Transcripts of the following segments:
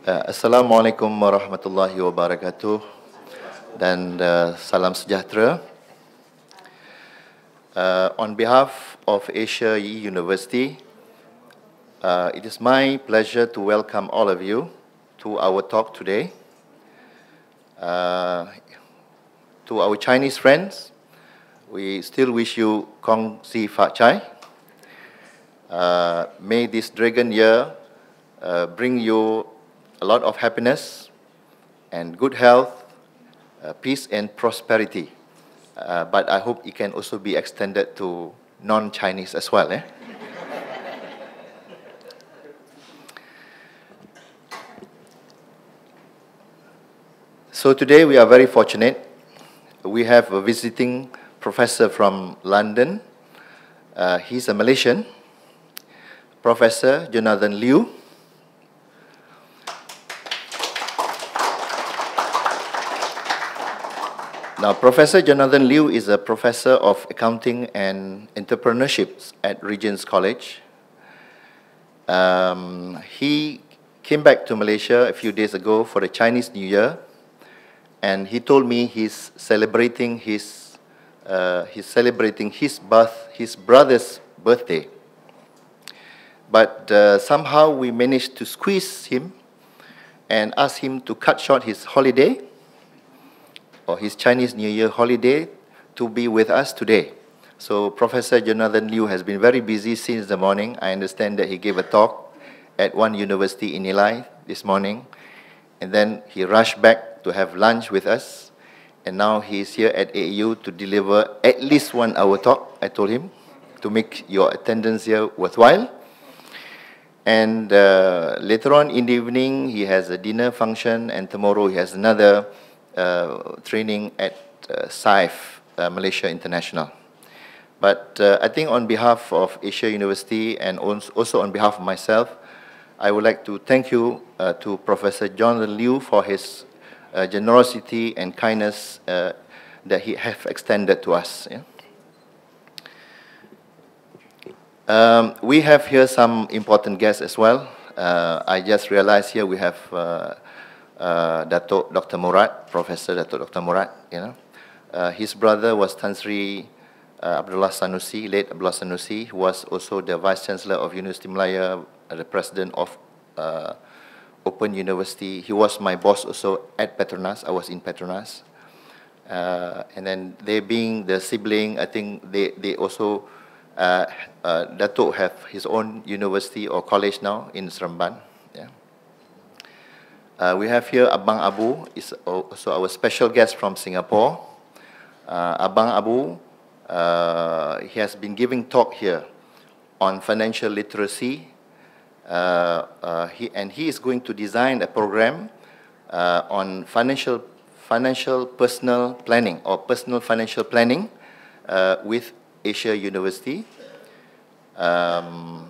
Assalamualaikum warahmatullahi wabarakatuh dan salam sejahtera. On behalf of Asia University, it is my pleasure to welcome all of you to our talk today. To our Chinese friends, we still wish you Kong Si Fa Chai. May this dragon year bring you a lot of happiness and good health, peace and prosperity. But I hope it can also be extended to non-Chinese as well. So today we are very fortunate. We have a visiting professor from London. He's a Malaysian, Professor Jonathan Liu. Now, Professor Jonathan Liu is a professor of accounting and entrepreneurship at Regent's College. He came back to Malaysia a few days ago for the Chinese New Year, and he told me he's celebrating his brother's birthday. But somehow we managed to squeeze him and ask him to cut short his holiday, or his Chinese New Year holiday, to be with us today. So Professor Jonathan Liu has been very busy since the morning. I understand that he gave a talk at one university in Ilai this morning, and then he rushed back to have lunch with us, and now he is here at AU to deliver at least 1 hour talk, I told him, to make your attendance here worthwhile. And later on in the evening, he has a dinner function, and tomorrow he has another training at SAIF, Malaysia International. But I think on behalf of Asia University and also on behalf of myself, I would like to thank you to Professor Jonathan Liu for his generosity and kindness that he have extended to us. We have here some important guests as well. I just realized here we have Dr. Murad, Professor Dr. Murad. His brother was Tan Sri Abdullah Sanusi, late Abdullah Sanusi, who was also the Vice Chancellor of University Malaya, the President of Open University. He was my boss also at Petronas. I was in Petronas. And then they being the sibling, I think they also, Datuk have his own university or college now in Seremban. We have here Abang Abu, is also our special guest from Singapore. Abang Abu, he has been giving talk here on financial literacy. He is going to design a program on financial personal planning or personal financial planning with Asia University. And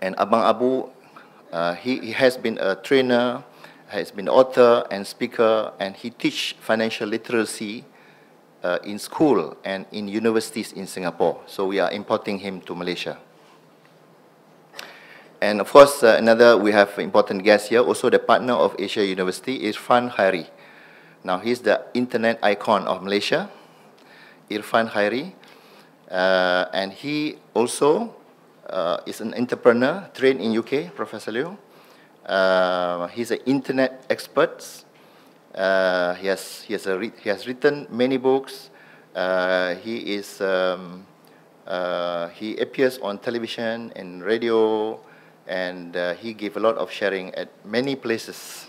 Abang Abu, he has been a trainer, has been author and speaker, and he teach financial literacy in school and in universities in Singapore. So we are importing him to Malaysia. And of course, we have important guest here, also the partner of Asia University, Irfan Khairi. Now he's the internet icon of Malaysia, Irfan Khairi, and he also is an entrepreneur, trained in UK, Professor Liu. He's an internet expert. He has written many books. He appears on television and radio, and he gave a lot of sharing at many places,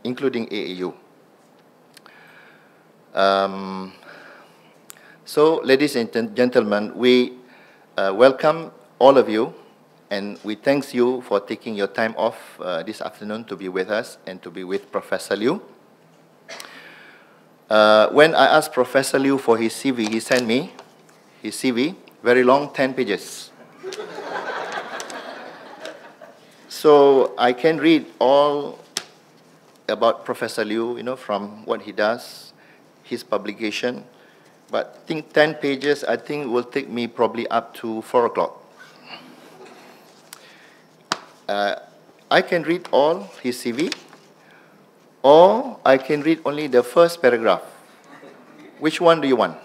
including AAU. So, ladies and gentlemen, we welcome all of you, and we thank you for taking your time off this afternoon to be with us and to be with Professor Liu. When I asked Professor Liu for his CV, he sent me his CV, very long, 10 pages. So I can read all about Professor Liu, from what he does, his publication, but I think 10 pages, I think will take me probably up to 4 o'clock. I can read all his CV, or I can read only the first paragraph. Which one do you want?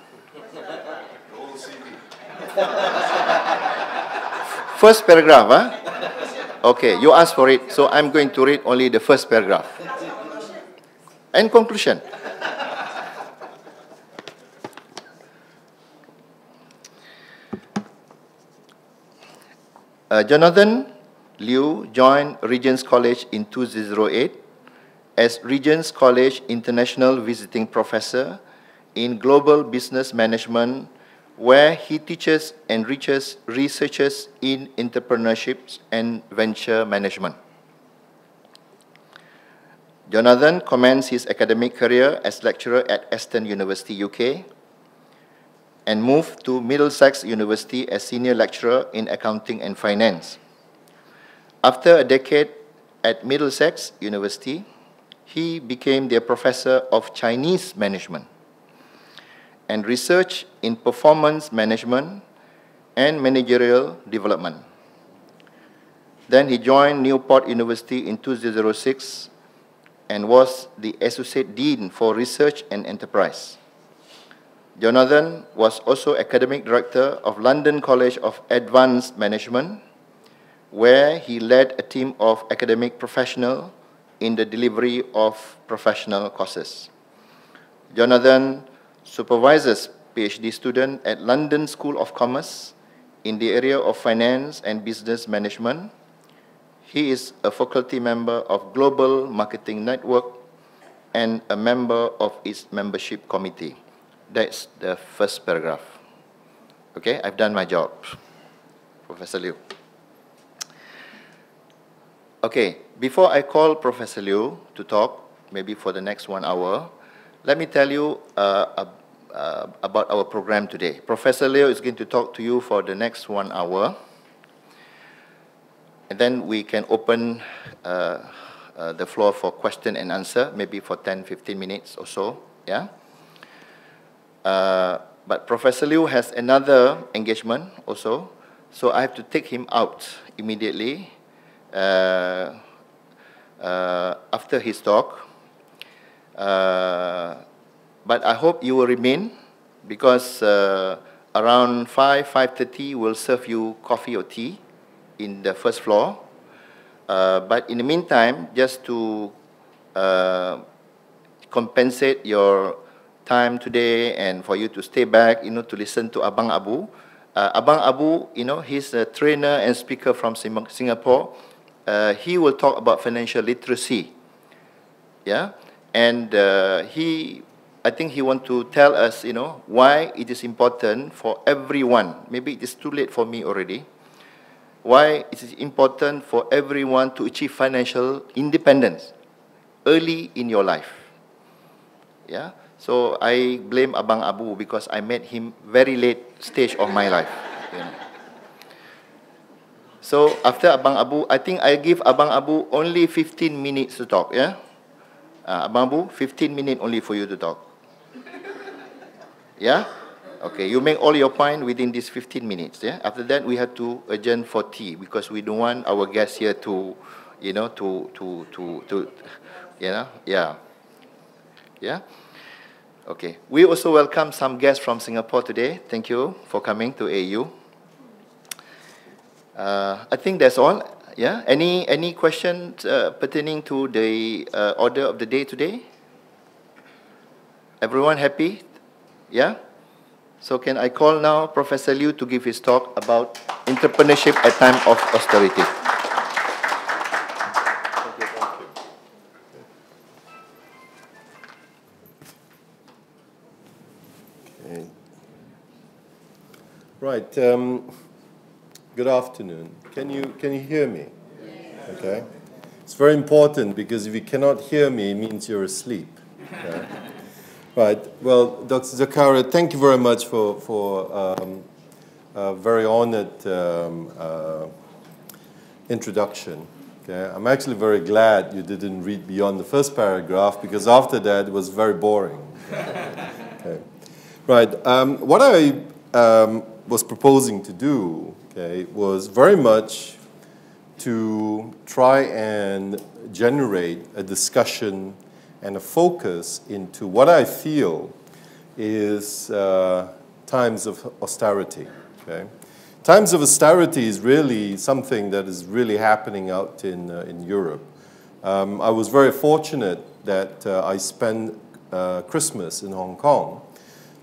First paragraph, huh? Okay, you asked for it, so I'm going to read only the first paragraph. And conclusion. Jonathan Liu joined Regent's College in 2008 as Regent's College International Visiting Professor in Global Business Management, where he teaches and enriches researchers in entrepreneurship and venture management. Jonathan commenced his academic career as lecturer at Aston University, UK, and moved to Middlesex University as senior lecturer in accounting and finance. After a decade at Middlesex University, he became their professor of Chinese management and research in performance management and managerial development. Then he joined Newport University in 2006 and was the Associate Dean for Research and Enterprise. Jonathan was also Academic Director of London College of Advanced Management, where he led a team of academic professionals in the delivery of professional courses. Jonathan supervises PhD students at London School of Commerce in the area of finance and business management. He is a faculty member of Global Marketing Network and a member of its membership committee. That's the first paragraph. Okay, I've done my job, Professor Liu. Okay, before I call Professor Liu to talk, maybe for the next 1 hour, let me tell you about our program today. Professor Liu is going to talk to you for the next 1 hour, and then we can open the floor for question and answer, maybe for 10-15 minutes or so, yeah? But Professor Liu has another engagement also, so I have to take him out immediately after his talk. But I hope you will remain, because around 5:30 we'll serve you coffee or tea in the first floor. But in the meantime, just to compensate your time today and for you to stay back, to listen to Abang Abu. Abang Abu, he's a trainer and speaker from Singapore. He will talk about financial literacy. Yeah, and I think he wants to tell us, why it is important for everyone. Maybe it is too late for me already. Why it is important for everyone to achieve financial independence early in your life. Yeah. So I blame Abang Abu because I met him very late stage of my life. So after Abang Abu, I think I give Abang Abu only 15 minutes to talk. Yeah, Abang Abu, 15 minutes only for you to talk. Yeah, okay. You make all your point within these 15 minutes. Yeah. After that, we have to adjourn for tea because we don't want our guests here to, yeah. Okay. We also welcome some guests from Singapore today. Thank you for coming to AU. I think that's all. Yeah. Any questions pertaining to the order of the day today? Everyone happy? Yeah. So can I call now Professor Liu to give his talk about entrepreneurship at time of austerity? Right. Good afternoon. Can you hear me? Yes. Okay. It's very important because if you cannot hear me, it means you're asleep. Okay? Right. Well, Dr. Zakaria, thank you very much for a very honored introduction. Okay. I'm actually very glad you didn't read beyond the first paragraph because after that it was very boring. Okay. Right. What I was proposing to do, okay, was very much to try and generate a discussion and a focus into what I feel is times of austerity. Okay? Times of austerity is really something that is really happening out in Europe. I was very fortunate that I spent Christmas in Hong Kong,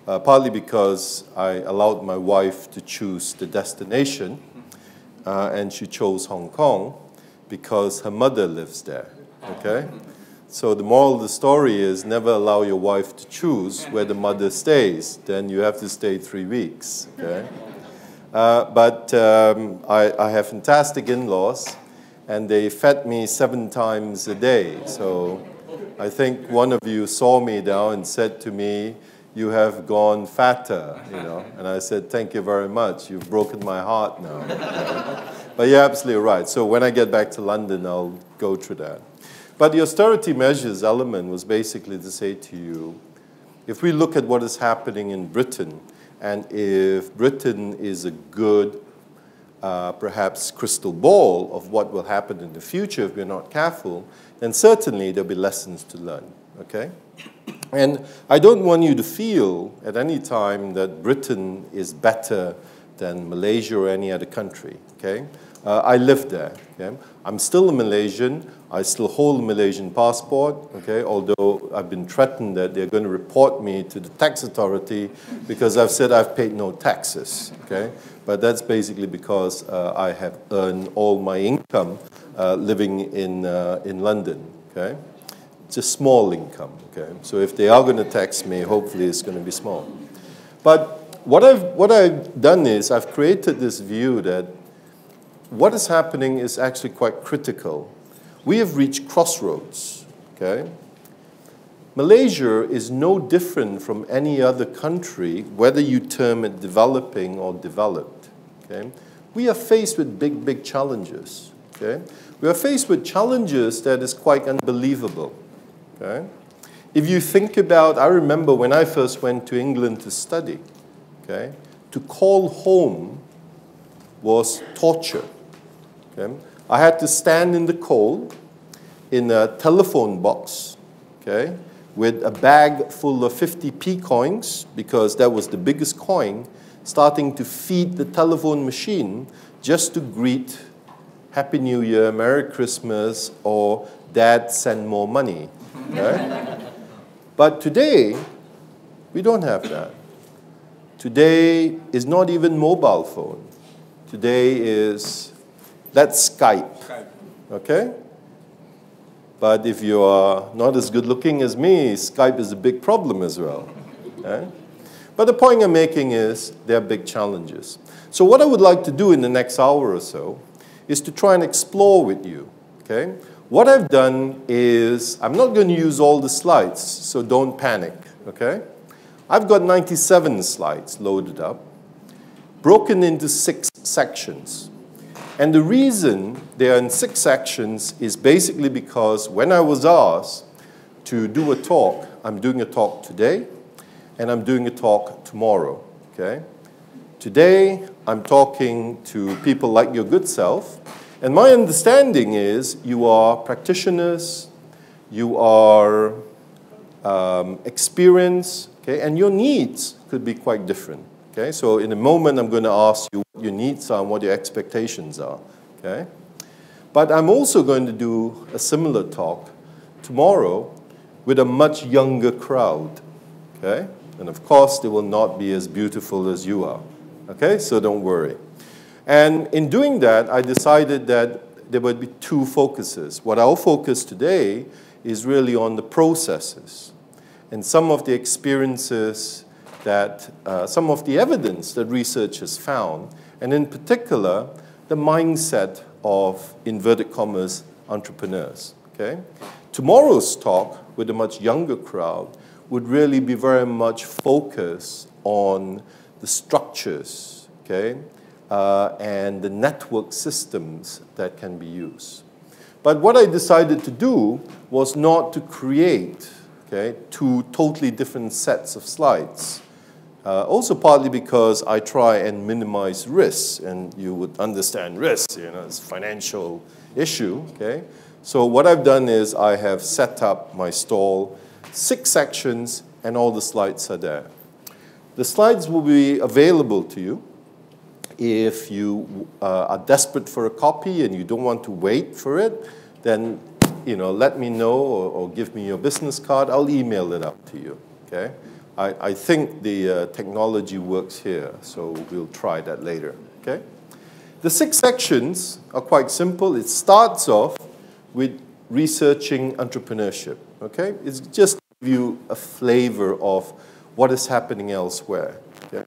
partly because I allowed my wife to choose the destination, and she chose Hong Kong because her mother lives there. Okay? So the moral of the story is never allow your wife to choose where the mother stays. Then you have to stay 3 weeks. Okay? But I have fantastic in-laws, and they fed me 7 times a day. So I think one of you saw me now and said to me, "You have gone fatter," you know. And I said, "Thank you very much. You've broken my heart now." But you're absolutely right. So when I get back to London, I'll go through that. But the austerity measures element was basically to say to you, if we look at what is happening in Britain, and if Britain is a good, perhaps, crystal ball of what will happen in the future if we're not careful, then certainly there'll be lessons to learn, okay? And I don't want you to feel at any time that Britain is better than Malaysia or any other country, okay? I live there, okay? I'm still a Malaysian. I still hold a Malaysian passport, okay? Although I've been threatened that they're going to report me to the tax authority because I've said I've paid no taxes, okay? But that's basically because I have earned all my income living in London, okay? It's a small income, okay? So if they are going to tax me, hopefully it's going to be small. But what I've done is I've created this view that what is happening is actually quite critical. We have reached crossroads, okay? Malaysia is no different from any other country, whether you term it developing or developed, okay? We are faced with big, big challenges, okay? We are faced with challenges that is quite unbelievable, okay? If you think about, I remember when I first went to England to study, okay? To call home was torture. Okay? I had to stand in the cold in a telephone box, okay, with a bag full of 50p coins, because that was the biggest coin, starting to feed the telephone machine just to greet Happy New Year, Merry Christmas, or Dad, send more money. Okay? But today, we don't have that. Today is not even mobile phone. Today is, that's Skype, okay? But if you are not as good looking as me, Skype is a big problem as well, okay? But the point I'm making is there are big challenges. So what I would like to do in the next hour or so is to try and explore with you, okay? What I've done is, I'm not going to use all the slides, so don't panic, okay? I've got 97 slides loaded up, broken into 6 sections. And the reason they are in 6 sections is basically because when I was asked to do a talk, I'm doing a talk today, and I'm doing a talk tomorrow, okay? Today, I'm talking to people like your good self, and my understanding is you are practitioners, you are experienced, okay, and your needs could be quite different. Okay, so in a moment, I'm going to ask you what your needs are and what your expectations are. Okay? But I'm also going to do a similar talk tomorrow with a much younger crowd. Okay? And of course, they will not be as beautiful as you are. Okay? So don't worry. And in doing that, I decided that there would be 2 focuses. What I'll focus today is really on the processes and some of the experiences that some of the evidence that research has found, and in particular, the mindset of, inverted commas, entrepreneurs. Okay? Tomorrow's talk with a much younger crowd would really be very much focused on the structures, okay, and the network systems that can be used. But what I decided to do was not to create, okay, 2 totally different sets of slides. Also partly because I try and minimize risks, and you would understand risks, it's a financial issue, okay? So what I've done is I have set up my stall, 6 sections, and all the slides are there. The slides will be available to you. If you are desperate for a copy and you don't want to wait for it, then let me know or give me your business card. I'll email it out to you, okay? I think the technology works here, so we'll try that later, okay? The 6 sections are quite simple. It starts off with researching entrepreneurship, okay? It's just to give you a flavor of what is happening elsewhere, okay?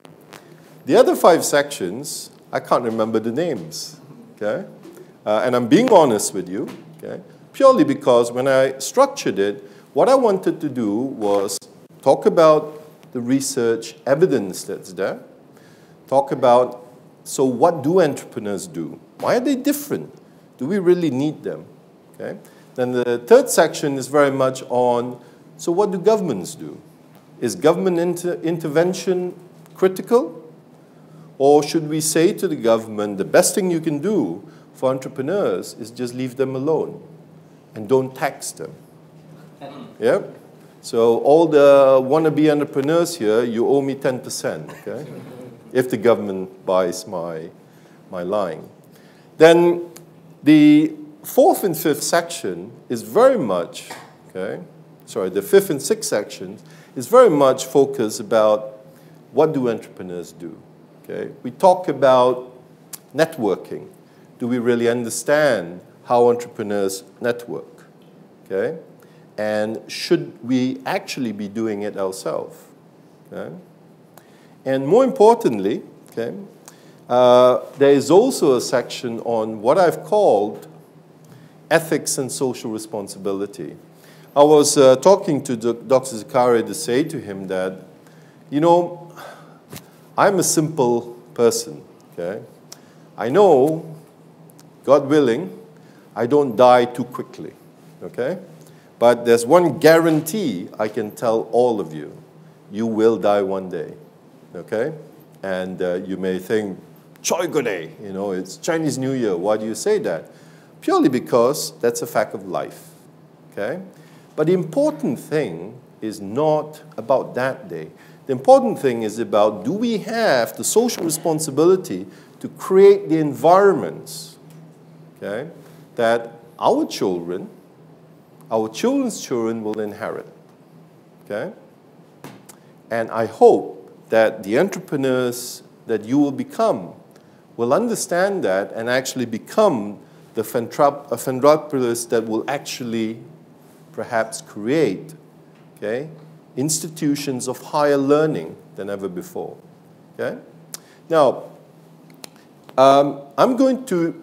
The other 5 sections, I can't remember the names, okay? And I'm being honest with you, okay? Purely because when I structured it, what I wanted to do was talk about the research evidence that's there, talk about, so what do entrepreneurs do? Why are they different? Do we really need them? Okay? Then the third section is very much on, so what do governments do? Is government intervention critical? Or should we say to the government, the best thing you can do for entrepreneurs is just leave them alone and don't tax them? Yeah? So all the wannabe entrepreneurs here, you owe me 10%, okay? If the government buys my line. Then the 4th and 5th section is very much, okay? Sorry, the 5th and 6th sections is very much focused about what do entrepreneurs do, okay? We talk about networking. Do we really understand how entrepreneurs network, okay? And should we actually be doing it ourselves? Okay? And more importantly, okay, there is also a section on what I've called ethics and social responsibility. I was talking to Dr. Zakaria to say to him that, I'm a simple person, okay? I know, God willing, I don't die too quickly, okay? But there's one guarantee I can tell all of you. You will die one day, okay? And you may think, Choi Gode, it's Chinese New Year. Why do you say that? Purely because that's a fact of life, okay? But the important thing is not about that day. The important thing is about, do we have the social responsibility to create the environments, okay, that our children's children will inherit, okay? And I hope that the entrepreneurs that you will become will understand that and actually become the philanthropists that will actually perhaps create, okay, institutions of higher learning than ever before, okay? Now, I'm going to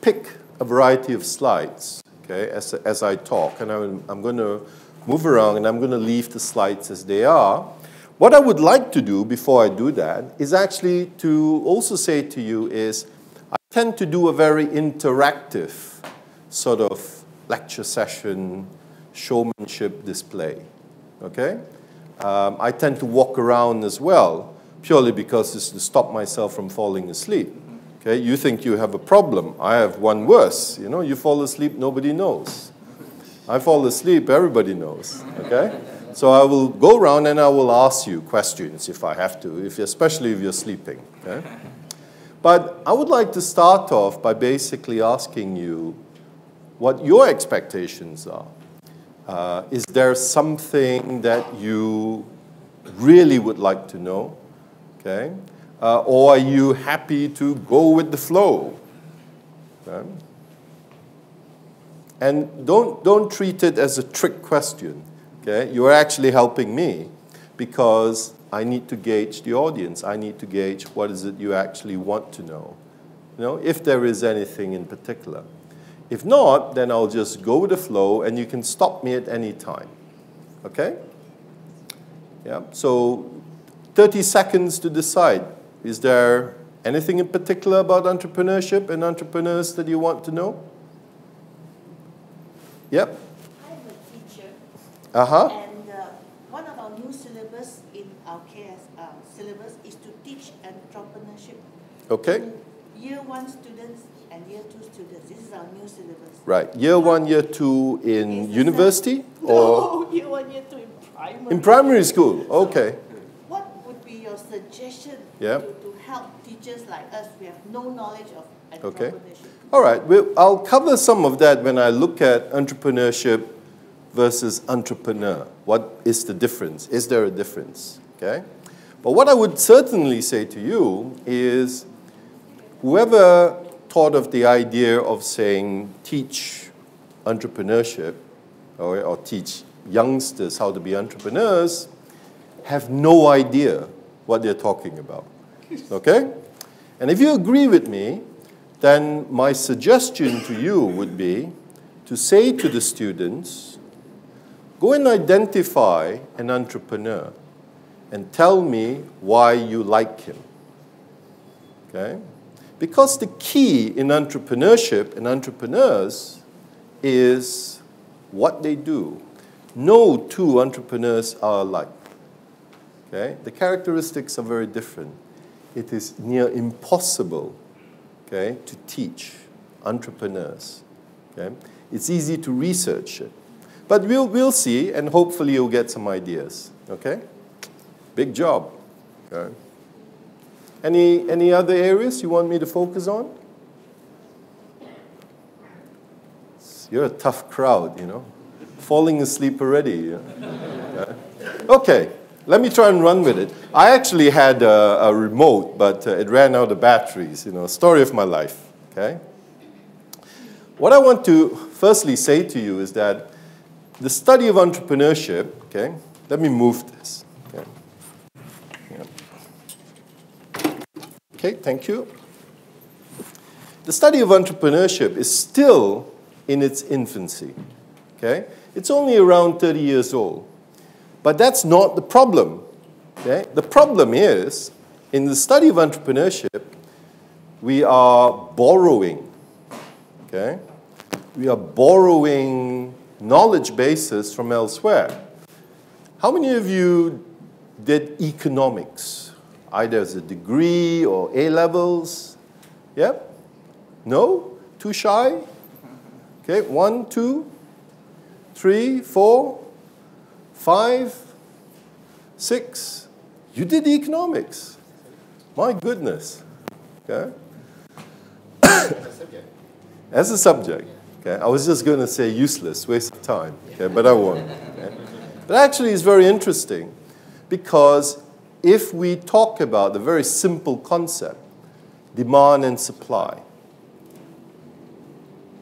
pick a variety of slides, okay, as I talk, and I'm going to move around and I'm going to leave the slides as they are. What I would like to do before I do that is actually to also say to you is I tend to do a very interactive sort of lecture session, showmanship display, okay? I tend to walk around as well, purely because it's to stop myself from falling asleep. Okay, you think you have a problem. I have one worse. You fall asleep, nobody knows. I fall asleep, everybody knows. Okay? So I will go around and I will ask you questions if I have to, especially if you're sleeping. Okay? But I would like to start off by basically asking you what your expectations are. Is there something that you really would like to know? Okay? Or are you happy to go with the flow? Okay? And don't treat it as a trick question. Okay? You are actually helping me because I need to gauge the audience. I need to gauge what is it you actually want to know. If there is anything in particular. If not, then I'll just go with the flow and you can stop me at any time. Okay? Yeah. So 30 seconds to decide. Is there anything in particular about entrepreneurship and entrepreneurs that you want to know? Yep. I'm a teacher. Uh-huh. And one of our new syllabus in our Okay? Year 1 students and Year 2 students. This is our new syllabus. Right. Year 1, Year 2 in university? Or No, Year 1, Year 2 in primary. in primary school? Okay. What would be your suggestion Yeah. to help teachers like us who have no knowledge of Okay. entrepreneurship? All right. I'll cover some of that when I look at entrepreneurship versus entrepreneur. What is the difference? Is there a difference? Okay? But what I would certainly say to you is whoever thought of the idea of saying teach entrepreneurship or teach youngsters how to be entrepreneurs have no idea what they're talking about. Okay? And if you agree with me, then my suggestion to you would be to say to the students, go and identify an entrepreneur and tell me why you like him. Okay? Because the key in entrepreneurship and entrepreneurs is what they do. No two entrepreneurs are alike. Okay? The characteristics are very different. It is near impossible, okay, to teach entrepreneurs. Okay? It's easy to research it. But we'll see, and hopefully you'll get some ideas. Okay? Big job. Okay? Any other areas you want me to focus on? You're a tough crowd, you know. Falling asleep already. Yeah? Okay, let me try and run with it. I actually had a remote, but it ran out of batteries, you know, story of my life. Okay? What I want to firstly say to you is that the study of entrepreneurship, okay, let me move this. Okay, okay, thank you. The study of entrepreneurship is still in its infancy. Okay? It's only around 30 years old. But that's not the problem. Okay? The problem is, in the study of entrepreneurship, we are borrowing. Okay? We are borrowing knowledge bases from elsewhere. How many of you did economics, either as a degree or A-levels? Yep? No? Too shy? Okay, 1, 2, 3, 4, 5, 6. You did economics. My goodness. Okay? As a subject. Okay? I was just going to say useless, waste of time, okay? But I won't. Okay? But actually it's very interesting because if we talk about the very simple concept, demand and supply,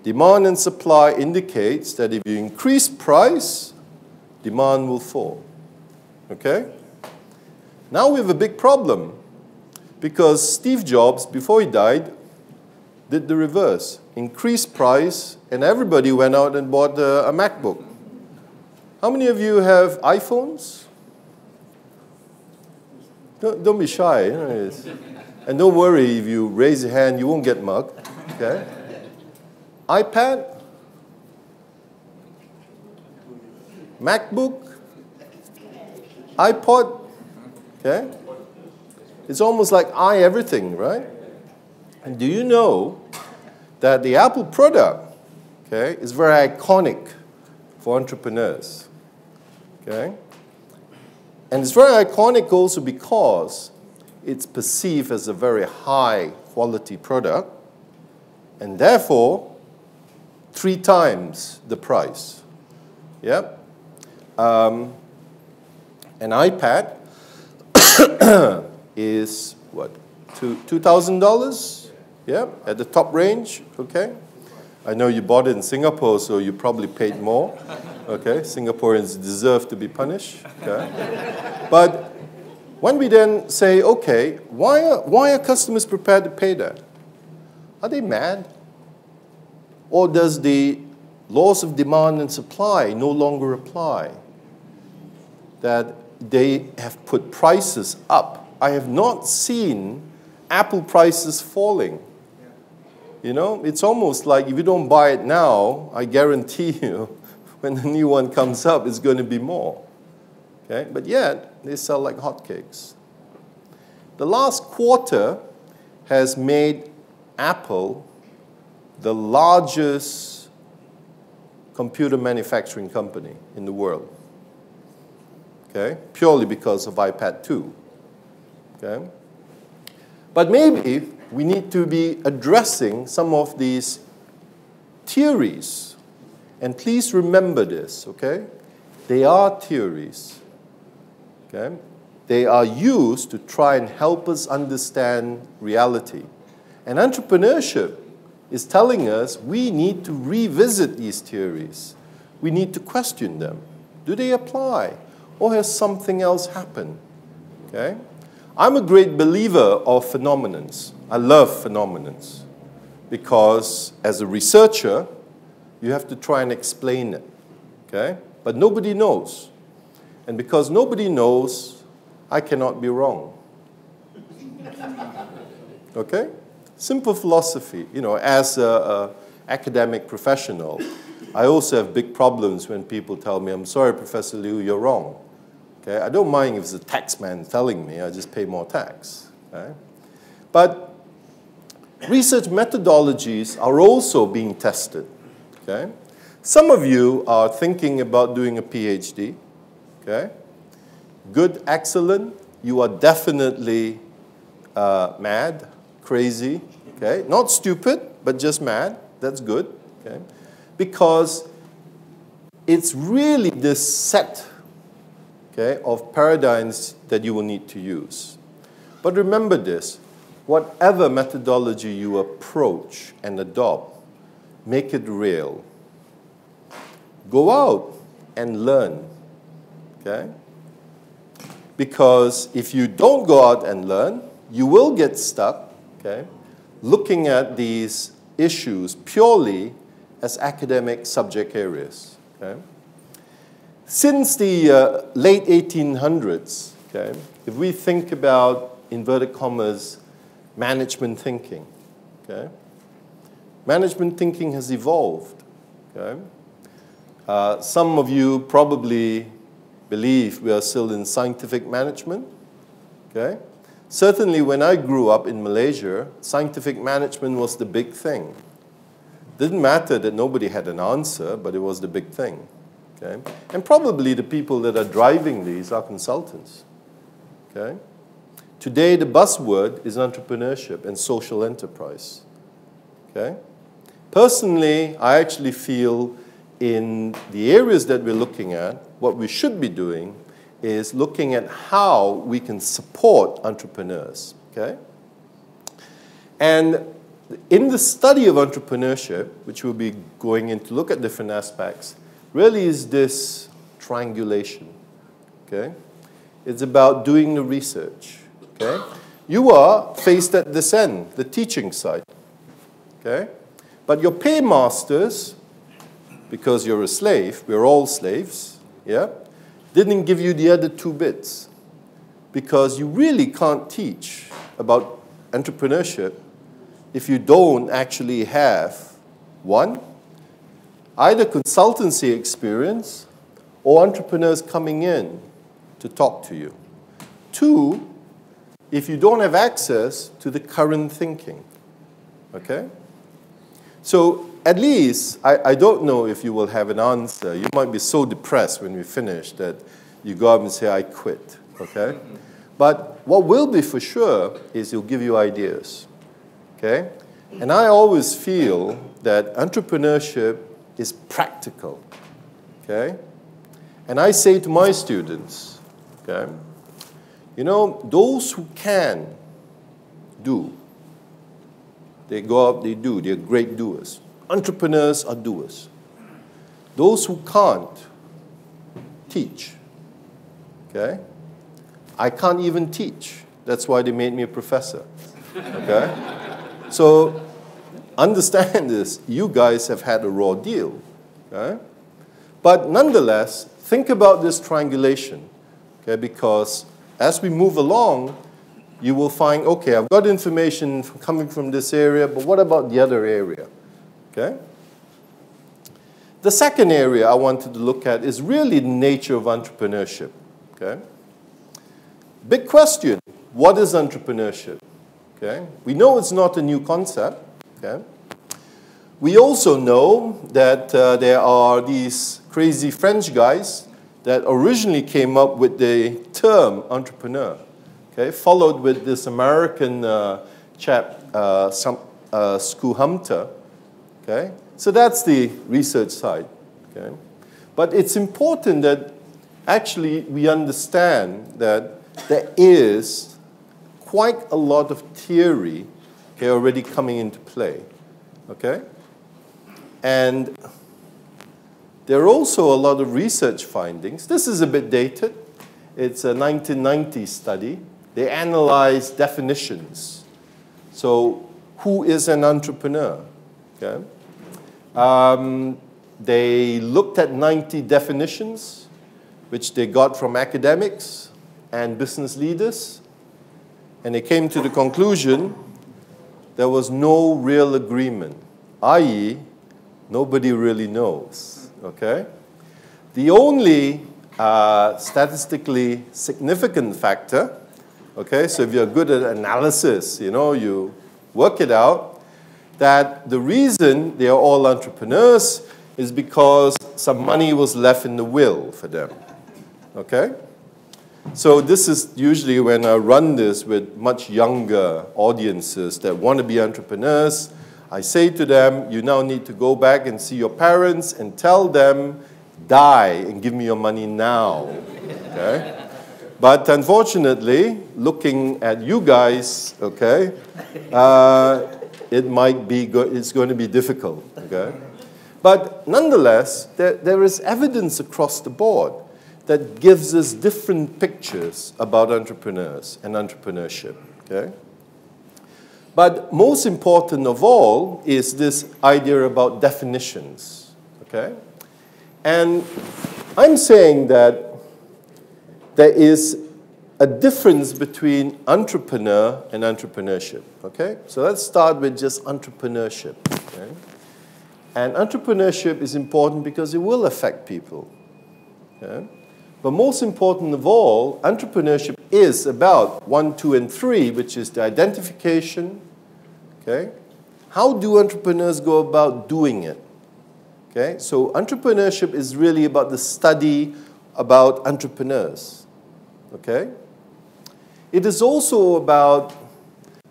demand and supply indicates that if you increase price, demand will fall. Okay? Now we have a big problem because Steve Jobs, before he died, did the reverse. Increased price, and everybody went out and bought a MacBook. How many of you have iPhones? Don't be shy. You know, and don't worry, if you raise your hand, you won't get mugged. Okay? iPad, MacBook, iPod, okay? It's almost like everything, right? And do you know that the Apple product, okay, is very iconic for entrepreneurs, okay? And it's very iconic also because it's perceived as a very high quality product, and therefore 3 times the price. Yep. An iPad is what, $2,000? Yeah, at the top range. Okay. I know you bought it in Singapore, so you probably paid more. Okay, Singaporeans deserve to be punished. Okay. But when we then say, okay, why are customers prepared to pay that? Are they mad? Or does the laws of demand and supply no longer apply? That they have put prices up. I have not seen Apple prices falling. You know, it's almost like if you don't buy it now, I guarantee you, when the new one comes up, it's going to be more. Okay? But yet, they sell like hotcakes. The last quarter has made Apple the largest computer manufacturing company in the world. Okay? Purely because of iPad 2. Okay? But maybe we need to be addressing some of these theories. And please remember this, okay? They are theories. Okay? They are used to try and help us understand reality. And entrepreneurship is telling us we need to revisit these theories. We need to question them. Do they apply? Or has something else happened? Okay? I'm a great believer of phenomenons. I love phenomenons because as a researcher, you have to try and explain it. Okay? But nobody knows. And because nobody knows, I cannot be wrong. Okay? Simple philosophy. You know, as an academic professional, I also have big problems when people tell me, I'm sorry, Professor Liu, you're wrong. Okay? I don't mind if it's a tax man telling me, I just pay more tax. Okay? But research methodologies are also being tested. Okay? Some of you are thinking about doing a PhD. Okay? Good, excellent. You are definitely mad, crazy. Okay? Not stupid, but just mad. That's good. Okay? Because it's really this set, okay, of paradigms that you will need to use. But remember this, whatever methodology you approach and adopt, make it real. Go out and learn, okay? Because if you don't go out and learn, you will get stuck, okay, looking at these issues purely as academic subject areas, okay? Since the late 1800s, okay, if we think about, inverted commas, management thinking, okay, management thinking has evolved, okay? Some of you probably believe we are still in scientific management, okay? Certainly when I grew up in Malaysia, scientific management was the big thing. Didn't matter that nobody had an answer, but it was the big thing. Okay? And probably the people that are driving these are consultants. Okay? Today, the buzzword is entrepreneurship and social enterprise. Okay? Personally, I actually feel in the areas that we're looking at, what we should be doing is looking at how we can support entrepreneurs. Okay? And in the study of entrepreneurship, which we'll be going in to look at different aspects, really is this triangulation, okay? It's about doing the research, okay? You are faced at this end, the teaching side, okay? But your paymasters, because you're a slave, we're all slaves, yeah? Didn't give you the other two bits because you really can't teach about entrepreneurship if you don't actually have, one, either consultancy experience or entrepreneurs coming in to talk to you. Two, if you don't have access to the current thinking, okay? So at least, I don't know if you will have an answer. You might be so depressed when we finish that you go up and say, I quit, okay? But what will be for sure is it'll give you ideas, okay? And I always feel that entrepreneurship is practical, okay? And I say to my students, okay, you know, those who can do, they go out, they do, they're great doers. Entrepreneurs are doers. Those who can't, teach, okay? I can't even teach. That's why they made me a professor, okay? So understand this, you guys have had a raw deal, okay? But nonetheless, think about this triangulation, okay? Because as we move along, you will find, okay, I've got information coming from this area, but what about the other area, okay? The second area I wanted to look at is really the nature of entrepreneurship, okay? Big question, what is entrepreneurship? Okay? We know it's not a new concept. Okay? We also know that there are these crazy French guys that originally came up with the term entrepreneur, okay? Followed with this American chap, Hunter. Okay? So that's the research side. Okay? But it's important that actually we understand that there is quite a lot of theory, okay, already coming into play. Okay? And there are also a lot of research findings. This is a bit dated. It's a 1990 study. They analyzed definitions. So who is an entrepreneur? Okay? They looked at 90 definitions, which they got from academics and business leaders, and they came to the conclusion there was no real agreement, i.e., nobody really knows. Okay? The only statistically significant factor, okay, so if you're good at analysis, you work it out, that the reason they are all entrepreneurs is because some money was left in the will for them. Okay? So this is usually when I run this with much younger audiences that want to be entrepreneurs. I say to them, you now need to go back and see your parents and tell them, die and give me your money now. Okay? But unfortunately, looking at you guys, okay, it's going to be difficult. Okay? But nonetheless, there is evidence across the board that gives us different pictures about entrepreneurs and entrepreneurship. Okay? But most important of all is this idea about definitions. Okay? And I'm saying that there is a difference between entrepreneur and entrepreneurship. Okay? So let's start with just entrepreneurship. Okay? And entrepreneurship is important because it will affect people. Okay? But most important of all, entrepreneurship is about 1, 2, and 3, which is the identification. Okay? How do entrepreneurs go about doing it? Okay? So entrepreneurship is really about the study about entrepreneurs. Okay? It is also about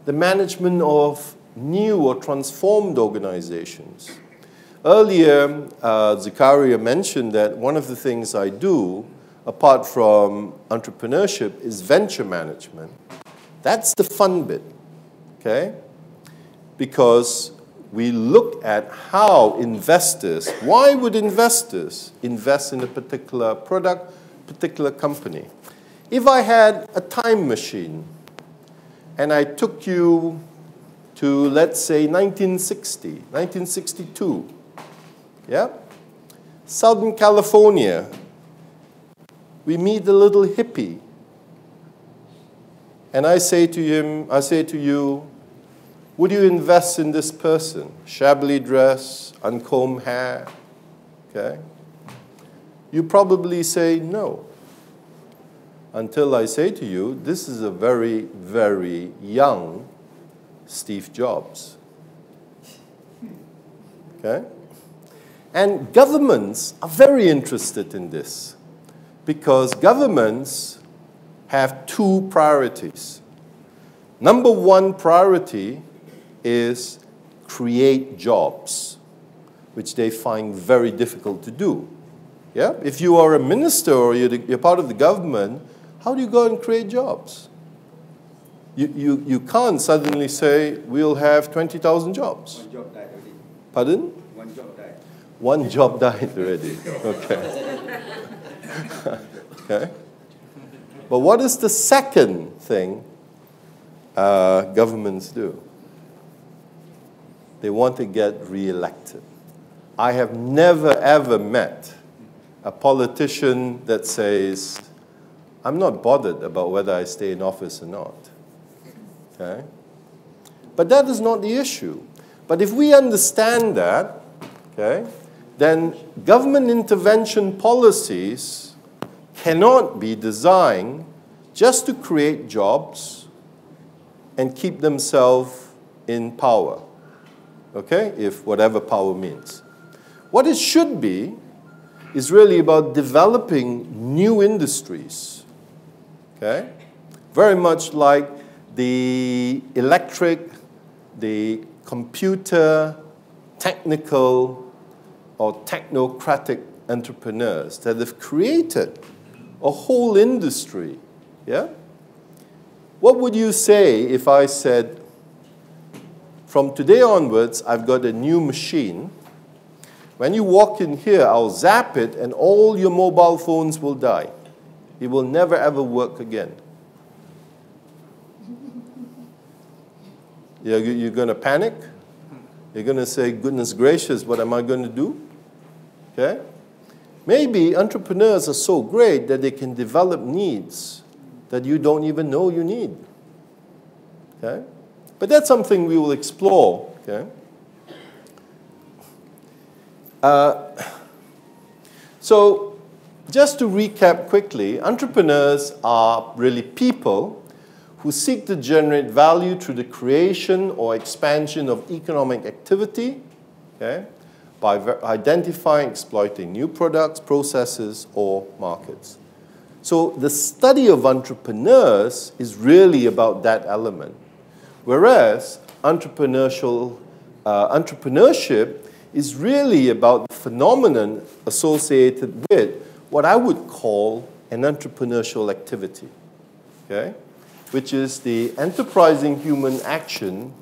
the management of new or transformed organizations. Earlier, Zakaria mentioned that one of the things I do, apart from entrepreneurship, is venture management. That's the fun bit, okay? Because we look at how investors, why would investors invest in a particular product, particular company? If I had a time machine and I took you to, let's say, 1960, 1962, yeah? Southern California, we meet a little hippie. And I say to you, would you invest in this person? Shabbily dressed, uncombed hair, okay? You probably say no. Until I say to you, this is a very, very young Steve Jobs. Okay? And governments are very interested in this because governments have 2 priorities. Number 1 priority is create jobs, which they find very difficult to do. Yeah? If you are a minister or you're part of the government, how do you go and create jobs? You can't suddenly say, we'll have 20,000 jobs. One job died already. Pardon? One job died. One job died already. Okay. Okay. But what is the second thing governments do? They want to get re-elected. I have never, ever met a politician that says, I'm not bothered about whether I stay in office or not. Okay? But that is not the issue. But if we understand that, okay, then government intervention policies cannot be designed just to create jobs and keep themselves in power, okay, if whatever power means. What it should be is really about developing new industries, okay, very much like the electric, the computer, technical, or technocratic entrepreneurs that have created a whole industry, yeah? What would you say if I said, from today onwards, I've got a new machine. When you walk in here, I'll zap it and all your mobile phones will die. It will never ever work again. You're going to panic? You're going to say, goodness gracious, what am I going to do? Okay? Maybe entrepreneurs are so great that they can develop needs that you don't even know you need. Okay? But that's something we will explore. Okay? So, just to recap quickly, entrepreneurs are really people who seek to generate value through the creation or expansion of economic activity, okay, by identifying, exploiting new products, processes, or markets. So the study of entrepreneurs is really about that element, whereas entrepreneurship is really about the phenomenon associated with what I would call an entrepreneurial activity, okay, which is the enterprising human action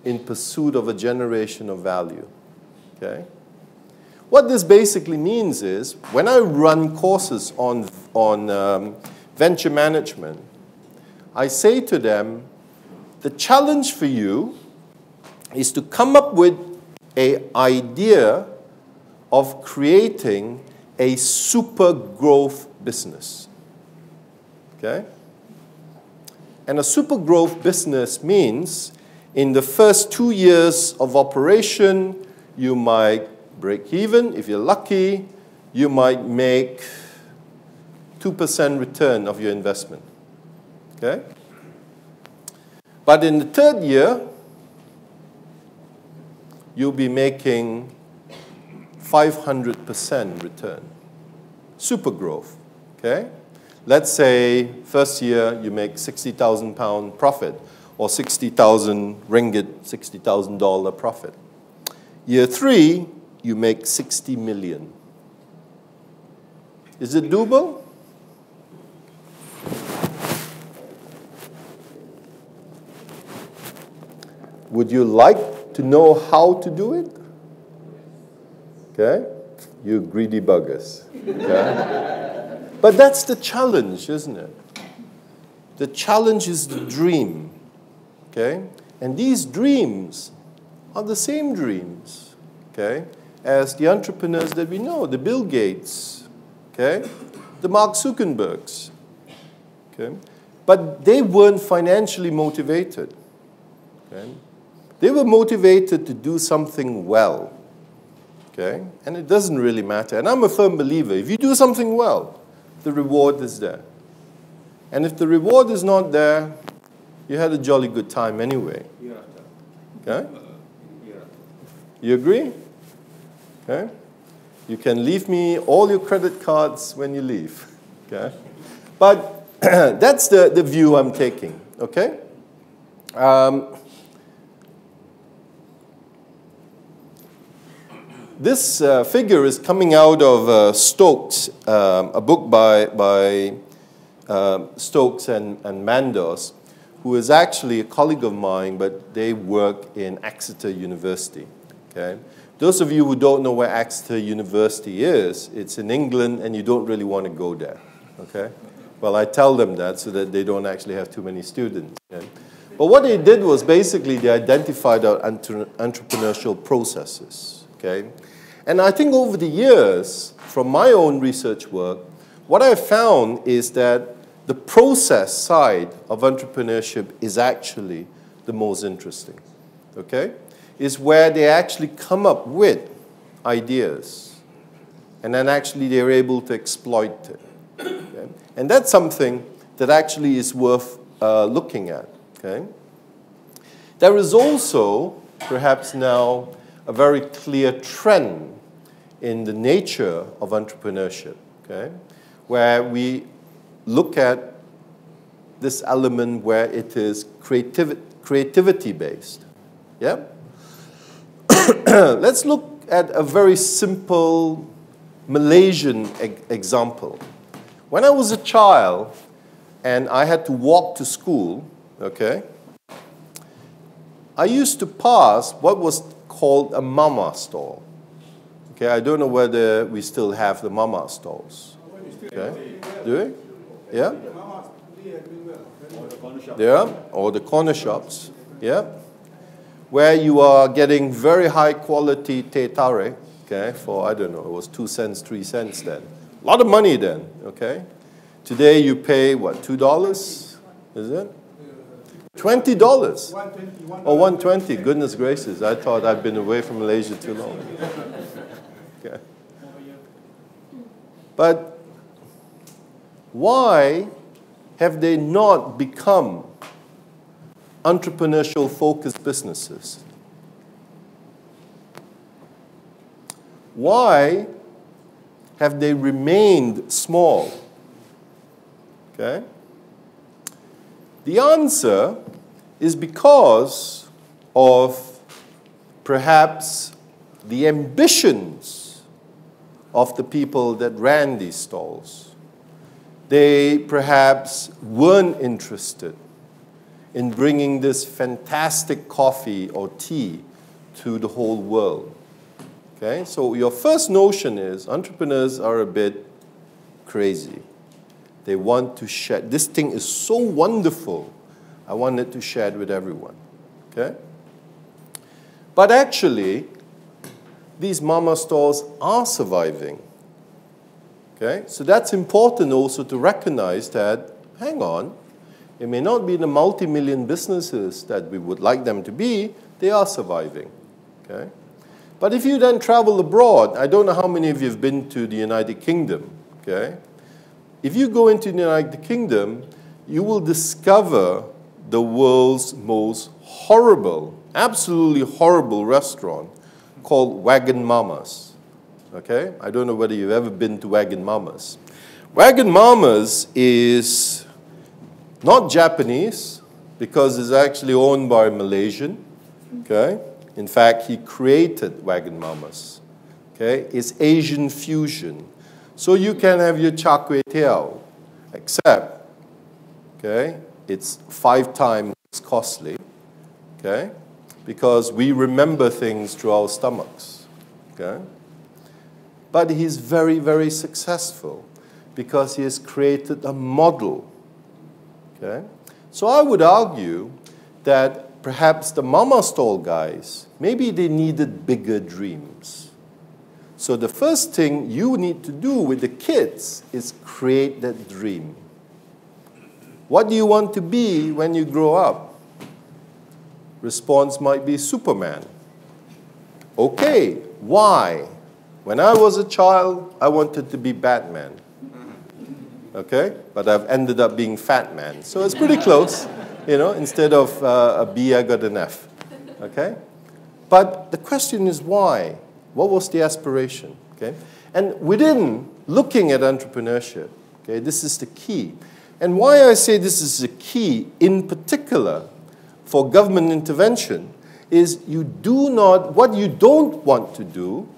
in pursuit of a generation of value. Okay? What this basically means is, when I run courses on venture management, I say to them, the challenge for you is to come up with an idea of creating a super growth business. Okay? And a super growth business means in the first 2 years of operation, you might break even. If you're lucky, you might make 2% return of your investment. Okay? But in the third year, you'll be making 500% return. Super growth. Okay? Let's say first year you make £60,000 profit, or 60,000 ringgit, $60,000 profit. Year 3, you make 60 million. Is it doable? Would you like to know how to do it? Okay? You greedy buggers. Okay? But that's the challenge, isn't it? The challenge is the dream. Okay? And these dreams are the same dreams, okay, as the entrepreneurs that we know, the Bill Gates, okay, the Mark Zuckerbergs, okay, but they weren't financially motivated, okay. They were motivated to do something well, okay, and it doesn't really matter. And I'm a firm believer, if you do something well, the reward is there. And if the reward is not there, you had a jolly good time anyway, okay. You agree? Okay? You can leave me all your credit cards when you leave. Okay? But that's the view I'm taking. Okay? This figure is coming out of Stokes, a book by Stokes and Mandos, who is actually a colleague of mine, but they work in Exeter University. Okay? Those of you who don't know where Exeter University is, it's in England and you don't really want to go there. Okay? Well, I tell them that so that they don't actually have too many students. Okay? But what they did was basically they identified our entrepreneurial processes. Okay? And I think over the years, from my own research work, what I found is that the process side of entrepreneurship is actually the most interesting. Okay? Is where they actually come up with ideas, and then actually they're able to exploit it. Okay? And that's something that actually is worth looking at. Okay? There is also, perhaps now, a very clear trend in the nature of entrepreneurship, okay, where we look at this element where it is creativity-based. Yeah? Let's look at a very simple Malaysian example. When I was a child and I had to walk to school, okay, I used to pass what was called a mama stall. Okay, I don't know whether we still have the mama stalls. Okay, do we? Yeah? Yeah, or the corner shops. Yeah, where you are getting very high quality teh tarik. Okay, for I don't know, it was 2 cents, 3 cents then. A lot of money then. Okay, today you pay what, $2? Is it? $20. Oh, 120. Goodness gracious! I thought I'd been away from Malaysia too long. Okay. But why have they not become entrepreneurial focused businesses? Why have they remained small? Okay? The answer is because of perhaps the ambitions of the people that ran these stalls. They perhaps weren't interested in bringing this fantastic coffee or tea to the whole world. Okay? So your first notion is entrepreneurs are a bit crazy. They want to share. This thing is so wonderful. I wanted to share it with everyone. Okay? But actually, these mama stores are surviving. Okay? So that's important also to recognize that, hang on, it may not be the multi-million businesses that we would like them to be, they are surviving. Okay? But if you then travel abroad, I don't know how many of you have been to the United Kingdom. Okay? If you go into the United Kingdom, you will discover the world's most horrible, absolutely horrible restaurant called Wagon Mama's. Okay? I don't know whether you've ever been to Wagon Mama's. Wagon Mama's is not Japanese because it's actually owned by a Malaysian. Okay? In fact, he created Wagon Mama's. Okay? It's Asian fusion. So you can have your char kway teow, except, okay, it's 5 times costly, okay, because we remember things through our stomachs, okay. But he's very, very successful because he has created a model, okay. So I would argue that perhaps the mama stall guys, maybe they needed bigger dreams. So the first thing you need to do with the kids is create that dream. What do you want to be when you grow up? Response might be Superman. Okay, why? When I was a child, I wanted to be Batman. Okay, but I've ended up being Fat Man. So it's pretty close. You know, instead of a B, I got an F. Okay? But the question is why? What was the aspiration? Okay? And within looking at entrepreneurship, okay, this is the key. And why I say this is the key, in particular, for government intervention, is what you don't want to do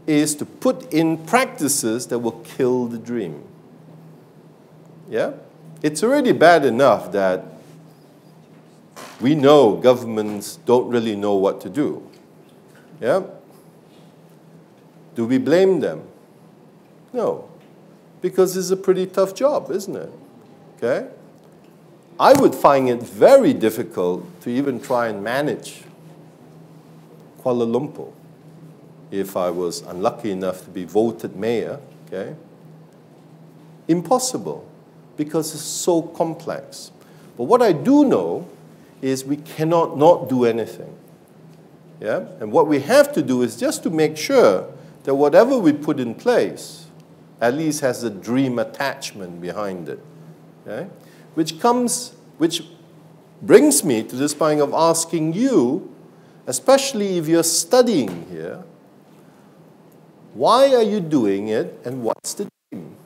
is to put in practices that will kill the dream. Yeah? It's already bad enough that we know governments don't really know what to do. Yeah? Do we blame them? No, because it's a pretty tough job, isn't it? Okay? I would find it very difficult to even try and manage Kuala Lumpur if I was unlucky enough to be voted mayor. Okay? Impossible, because it's so complex. But what I do know is we cannot not do anything. Yeah? And what we have to do is just to make sure that whatever we put in place at least has a dream attachment behind it. Okay? Which brings me to this point of asking you, especially if you're studying here, why are you doing it and what's the dream?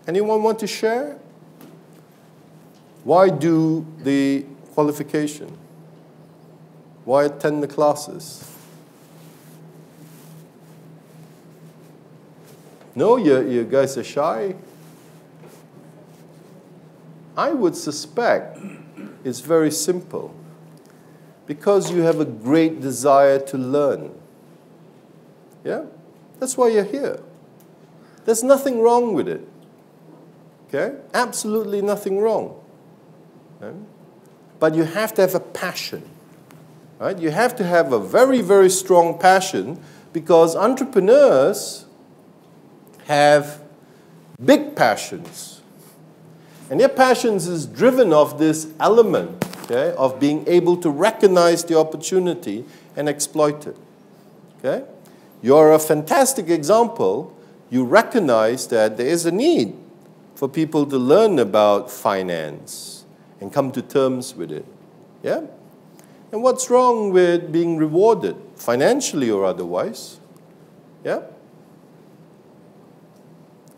Anyone want to share? Why do the qualification? Why attend the classes? No, you guys are shy. I would suspect it's very simple. Because you have a great desire to learn. Yeah? That's why you're here. There's nothing wrong with it. Okay? Absolutely nothing wrong. Okay? But you have to have a passion. Right? You have to have a very, very strong passion because entrepreneurs have big passions. And their passions is driven off this element, okay, of being able to recognize the opportunity and exploit it. Okay? You're a fantastic example. You recognize that there is a need for people to learn about finance and come to terms with it. Yeah? And what's wrong with being rewarded, financially or otherwise? Yeah?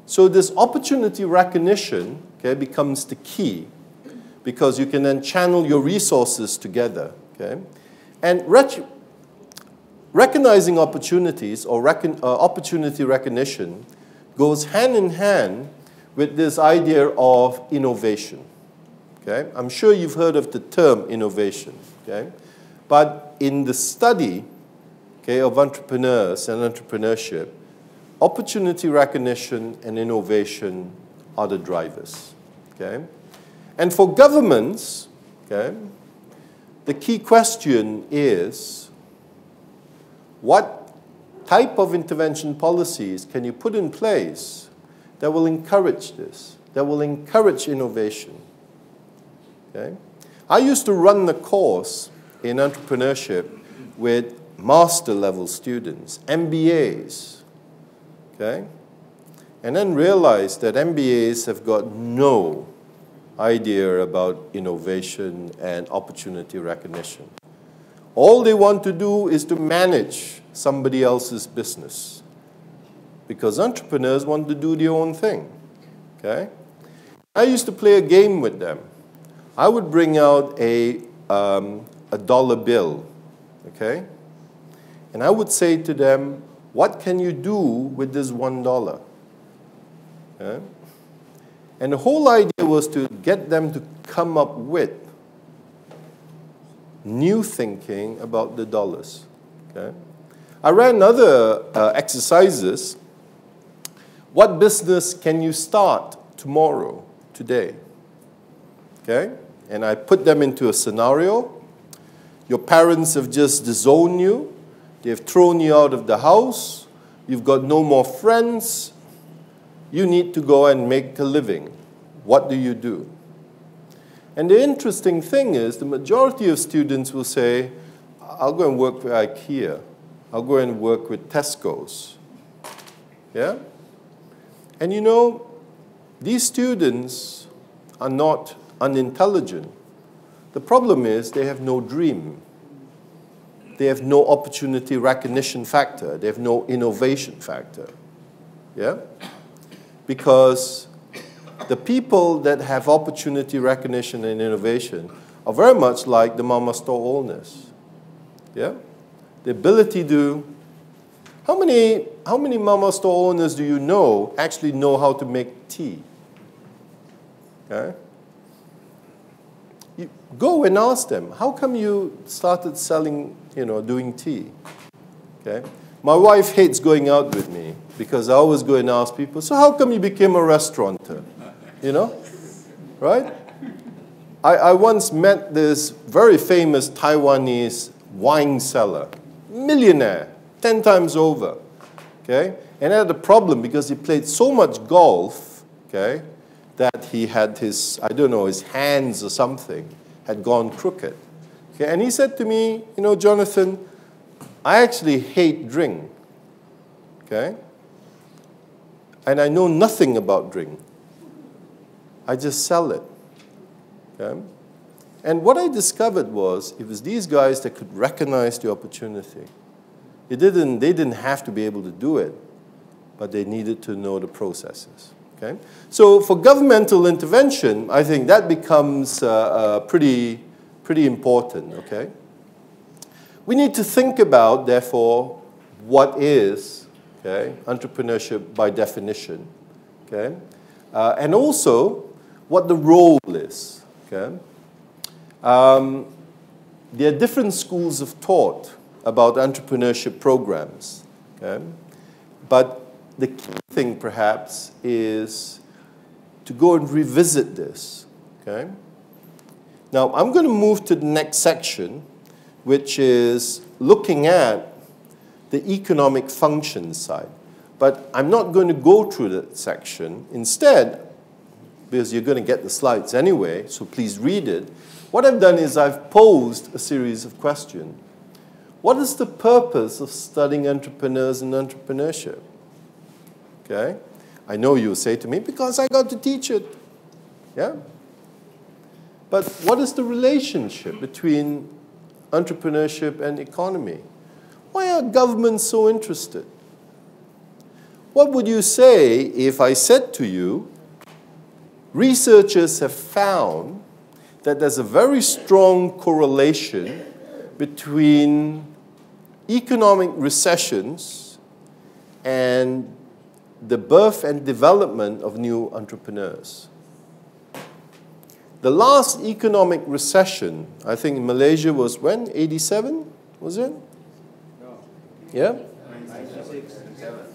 So this opportunity recognition, okay, becomes the key because you can then channel your resources together. Okay? And recognizing opportunities or opportunity recognition goes hand in hand with this idea of innovation. Okay? I'm sure you've heard of the term innovation. Okay? But in the study, okay, of entrepreneurs and entrepreneurship, opportunity recognition and innovation are the drivers. Okay? And for governments, okay, the key question is, what type of intervention policies can you put in place that will encourage this, that will encourage innovation? Okay? I used to run the course in entrepreneurship with master level students, MBAs. Okay? And then realized that MBAs have got no idea about innovation and opportunity recognition. All they want to do is to manage somebody else's business because entrepreneurs want to do their own thing. Okay? I used to play a game with them. I would bring out a dollar bill, okay? And I would say to them, what can you do with this $1? Okay? And the whole idea was to get them to come up with new thinking about the dollars. Okay? I ran other exercises. What business can you start tomorrow, today? Okay? And I put them into a scenario. Your parents have just disowned you. They've thrown you out of the house. You've got no more friends. You need to go and make a living. What do you do? And the interesting thing is, the majority of students will say, I'll go and work with IKEA. I'll go and work with Tesco's. Yeah? And you know, these students are not unintelligent. The problem is they have no dream. They have no opportunity recognition factor. They have no innovation factor. Yeah? Because the people that have opportunity recognition and innovation are very much like the mama store owners. Yeah? The ability to... How many mama store owners do you know actually know how to make tea? Okay? You go and ask them, how come you started selling, doing tea? Okay? My wife hates going out with me because I always go and ask people, so how come you became a restaurateur? Right? I once met this very famous Taiwanese wine seller, millionaire, 10 times over. Okay? And he had a problem because he played so much golf, okay, that he had his, his hands or something had gone crooked. Okay? And he said to me, Jonathan, I actually hate drink. Okay? and I know nothing about drink. I just sell it. Okay? And what I discovered was, it was these guys that could recognize the opportunity. They didn't have to be able to do it, but they needed to know the processes. Okay? So for governmental intervention, I think that becomes pretty important. Okay? We need to think about, therefore, what is entrepreneurship by definition, okay? And also what the role is. Okay? There are different schools of thought about entrepreneurship programs. Okay? But the key thing, perhaps, is to go and revisit this. Okay? Now, I'm going to move to the next section, which is looking at the economic function side. But I'm not going to go through that section. Instead, because you're going to get the slides anyway, so please read it, what I've done is I've posed a series of questions. What is the purpose of studying entrepreneurs and entrepreneurship? Okay? I know you'll say to me, because I got to teach it. Yeah? But what is the relationship between entrepreneurship and economy? Why are governments so interested? What would you say if I said to you, researchers have found that there's a very strong correlation between economic recessions and the birth and development of new entrepreneurs? The last economic recession, I think in Malaysia, was when? 87? Was it? No. Yeah?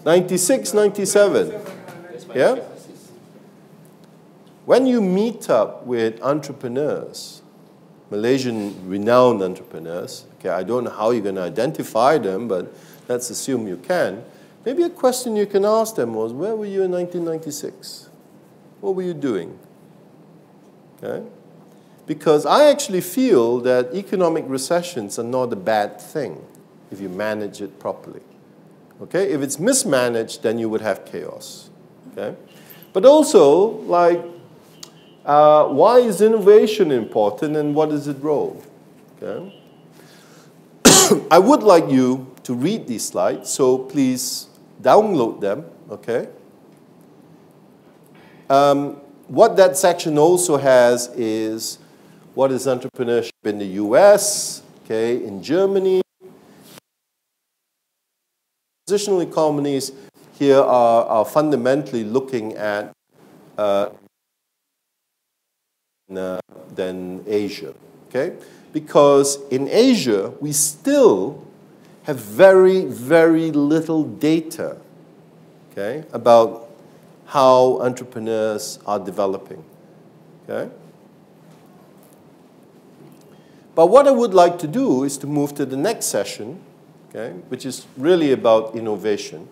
96, 97. Yeah? When you meet up with entrepreneurs, Malaysian renowned entrepreneurs, okay, I don't know how you're going to identify them, but let's assume you can. Maybe a question you can ask them was, where were you in 1996? What were you doing? Okay? Because I actually feel that economic recessions are not a bad thing if you manage it properly. Okay? If it's mismanaged, then you would have chaos. Okay? But also, like, why is innovation important and what is its role? Okay? I would like you to read these slides, so please download them. Okay? What that section also has is what is entrepreneurship in the US, okay, in Germany. Transitional economies here are fundamentally looking at than Asia, okay? Because in Asia, we still have very, very little data, okay, about how entrepreneurs are developing, okay? But what I would like to do is to move to the next session, okay, which is really about innovation,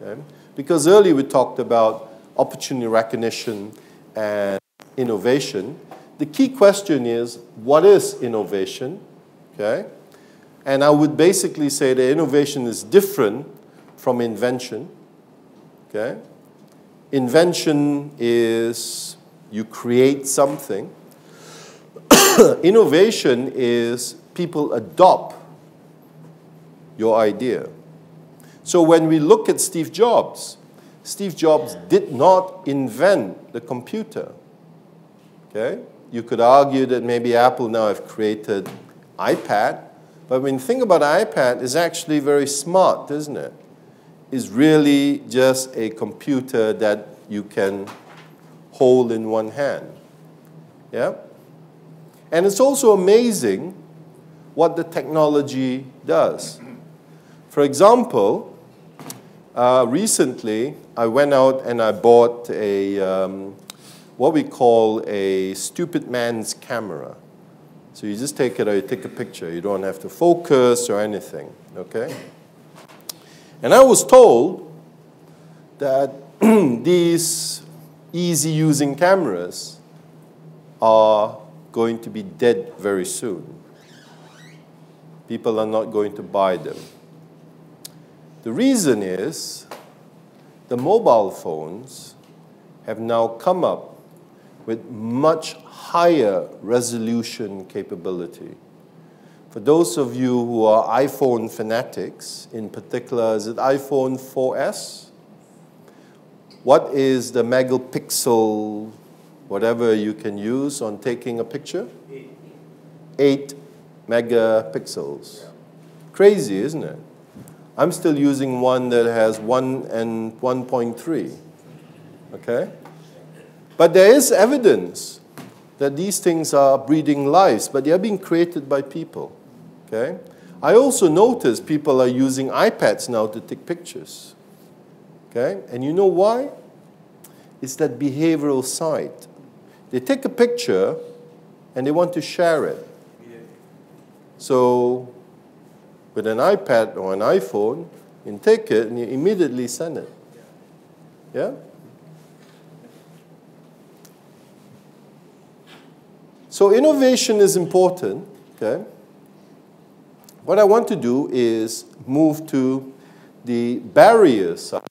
okay? Because earlier we talked about opportunity recognition and innovation. The key question is, what is innovation, okay? And I would basically say that innovation is different from invention, okay? Invention is you create something. Innovation is people adopt your idea. So when we look at Steve Jobs did not invent the computer. Okay? You could argue that maybe Apple now have created iPad, but when you think about iPad, it's actually very smart, isn't it? Is really just a computer that you can hold in one hand. Yeah? And it's also amazing what the technology does. For example, recently I went out and I bought a what we call a stupid man's camera. So you just take it or you take a picture. You don't have to focus or anything. Okay? And I was told that these easy-using cameras are going to be dead very soon. People are not going to buy them. The reason is the mobile phones have now come up with much higher resolution capability. For those of you who are iPhone fanatics, in particular, is it iPhone 4S? What is the megapixel, whatever you can use on taking a picture? 8 megapixels. Crazy, isn't it? I'm still using one that has 1 and 1.3. Okay? But there is evidence that these things are breathing lives, but they are being created by people. Okay? I also notice people are using iPads now to take pictures. Okay? And you know why? It's that behavioral side. They take a picture and they want to share it. So with an iPad or an iPhone, you can take it and you immediately send it. Yeah? So innovation is important. Okay? What I want to do is move to the barrier side.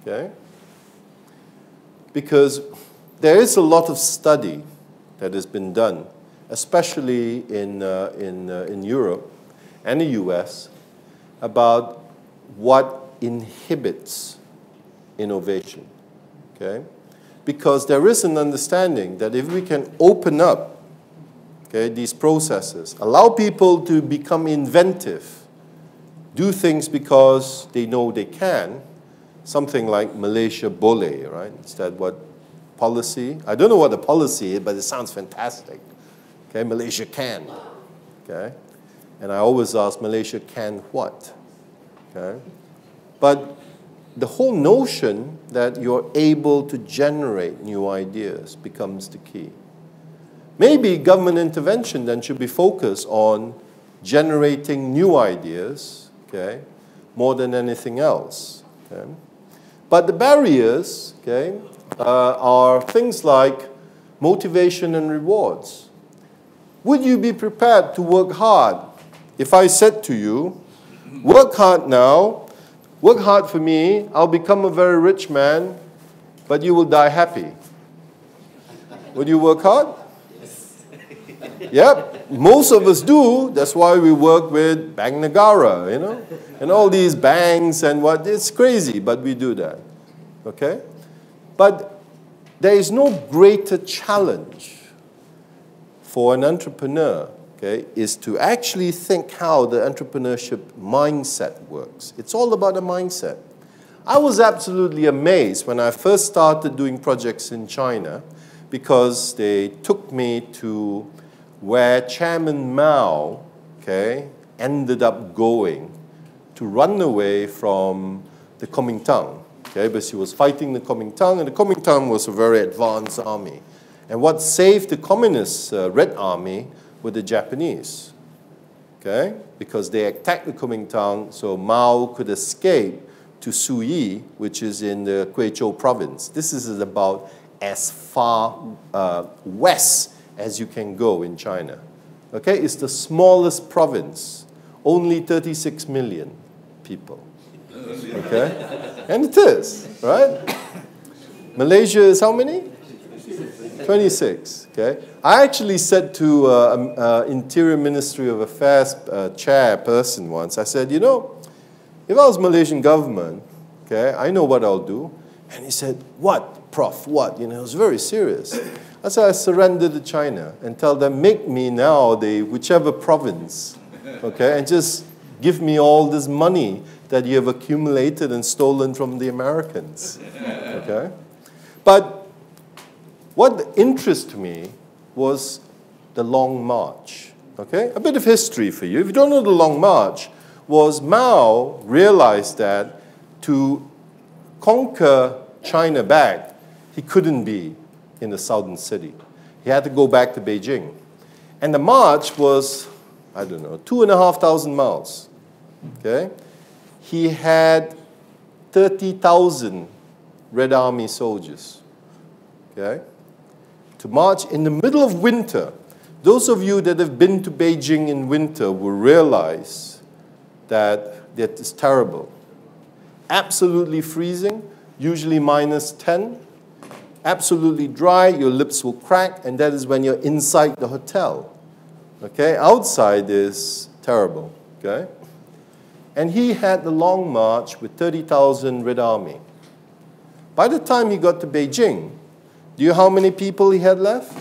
Okay? Because there is a lot of study that has been done, especially in Europe and the US, about what inhibits innovation. Okay? Because there is an understanding that if we can open up these processes, allow people to become inventive, do things because they know they can, something like Malaysia Boleh, right? Is that what policy? I don't know what the policy is, but it sounds fantastic. Okay, Malaysia can. Okay? And I always ask, Malaysia can what? Okay? But the whole notion that you're able to generate new ideas becomes the key. Maybe government intervention then should be focused on generating new ideas, okay, more than anything else. Okay? But the barriers, okay, are things like motivation and rewards. Would you be prepared to work hard if I said to you, work hard now, work hard for me, I'll become a very rich man, but you will die happy? Would you work hard? Yep, most of us do. That's why we work with Bank Negara, you know, and all these banks and what. It's crazy, but we do that. Okay? But there is no greater challenge for an entrepreneur, okay, is to actually think how the entrepreneurship mindset works. It's all about the mindset. I was absolutely amazed when I first started doing projects in China because they took me to where Chairman Mao, okay, ended up going to run away from the Kuomintang, okay, because he was fighting the Kuomintang, and the Kuomintang was a very advanced army. And what saved the Communist Red Army were the Japanese, okay, because they attacked the Kuomintang, so Mao could escape to Suyi, which is in the Guizhou province. This is about as far west as you can go in China. Okay, it's the smallest province, only 36 million people. Okay, and it is, right? Malaysia is how many? 26. Okay, I actually said to Interior Ministry of Affairs chairperson once, I said, you know, if I was Malaysian government, okay, I know what I'll do. And he said, what, Prof, what? You know, it was very serious. I said, I surrender to China and tell them, make me now the whichever province, okay, and just give me all this money that you have accumulated and stolen from the Americans, okay? But what interested me was the Long March, okay? A bit of history for you. If you don't know the Long March, was Mao realized that to conquer China back, he couldn't be in the southern city. He had to go back to Beijing. And the march was, I don't know, 2,500 miles. Okay? He had 30,000 Red Army soldiers. Okay? To march in the middle of winter. Those of you that have been to Beijing in winter will realize that it's terrible. Absolutely freezing. usually -10. Absolutely dry, your lips will crack, and that is when you're inside the hotel. Okay, outside is terrible. Okay, and he had the long march with 30,000 Red Army. By the time he got to Beijing, do you know how many people he had left?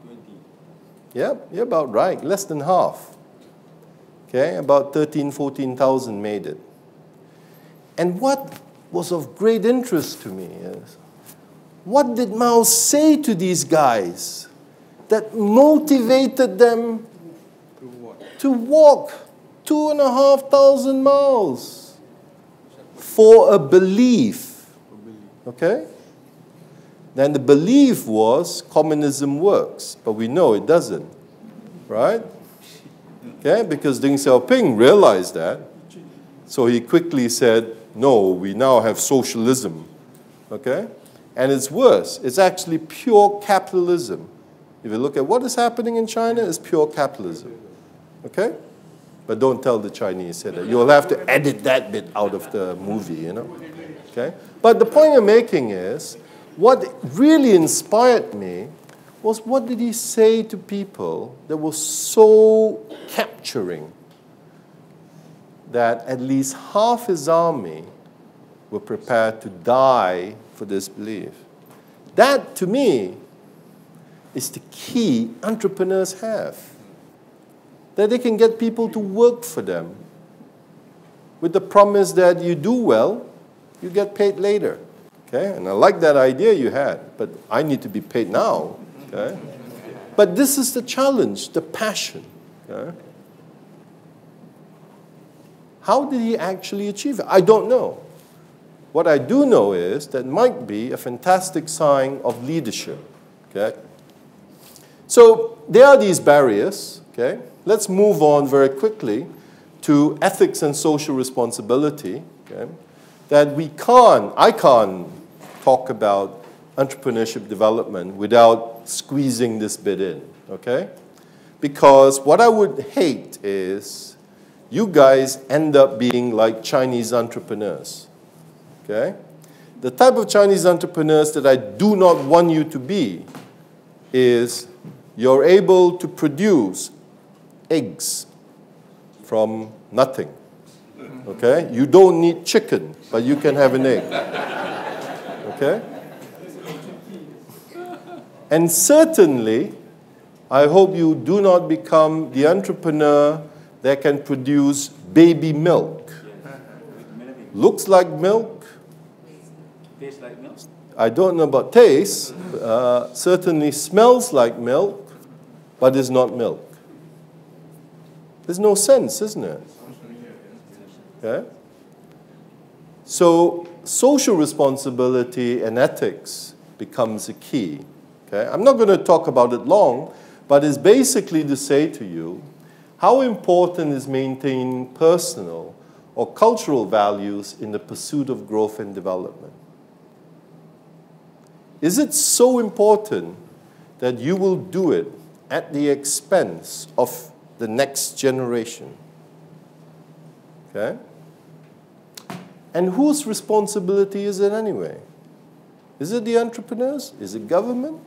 20. Yeah, you're about right, less than half. Okay, about 13,000, 14,000 made it. And what was of great interest to me is, what did Mao say to these guys that motivated them to walk 2,500 miles for a belief? Okay? Then the belief was communism works, but we know it doesn't, right? Okay, because Deng Xiaoping realized that, so he quickly said, no, we now have socialism, okay? And it's worse. It's actually pure capitalism. If you look at what is happening in China, it's pure capitalism, okay? But don't tell the Chinese said that. You'll have to edit that bit out of the movie, you know, okay? But the point I'm making is, what really inspired me was what did he say to people that was so capturing that at least half his army were prepared to die for this belief. That, to me, is the key entrepreneurs have. That they can get people to work for them with the promise that you do well, you get paid later. Okay? And I like that idea you had, but I need to be paid now. Okay? But this is the challenge, the passion. Okay? How did he actually achieve it? I don't know. What I do know is that it might be a fantastic sign of leadership. Okay? So there are these barriers. Okay? Let's move on very quickly to ethics and social responsibility. Okay? That I can't talk about entrepreneurship development without squeezing this bit in. Okay? Because what I would hate is you guys end up being like Chinese entrepreneurs, okay? The type of Chinese entrepreneurs that I do not want you to be is you're able to produce eggs from nothing, okay? You don't need chicken, but you can have an egg, okay? And certainly, I hope you do not become the entrepreneur that can produce baby milk. Looks like milk. Tastes like milk. I don't know about taste. Certainly smells like milk, but is not milk. There's no sense, isn't it? Okay? So social responsibility and ethics becomes a key. Okay? I'm not going to talk about it long, but it's basically to say to you, how important is maintaining personal or cultural values in the pursuit of growth and development? Is it so important that you will do it at the expense of the next generation? Okay? And whose responsibility is it anyway? Is it the entrepreneurs? Is it government?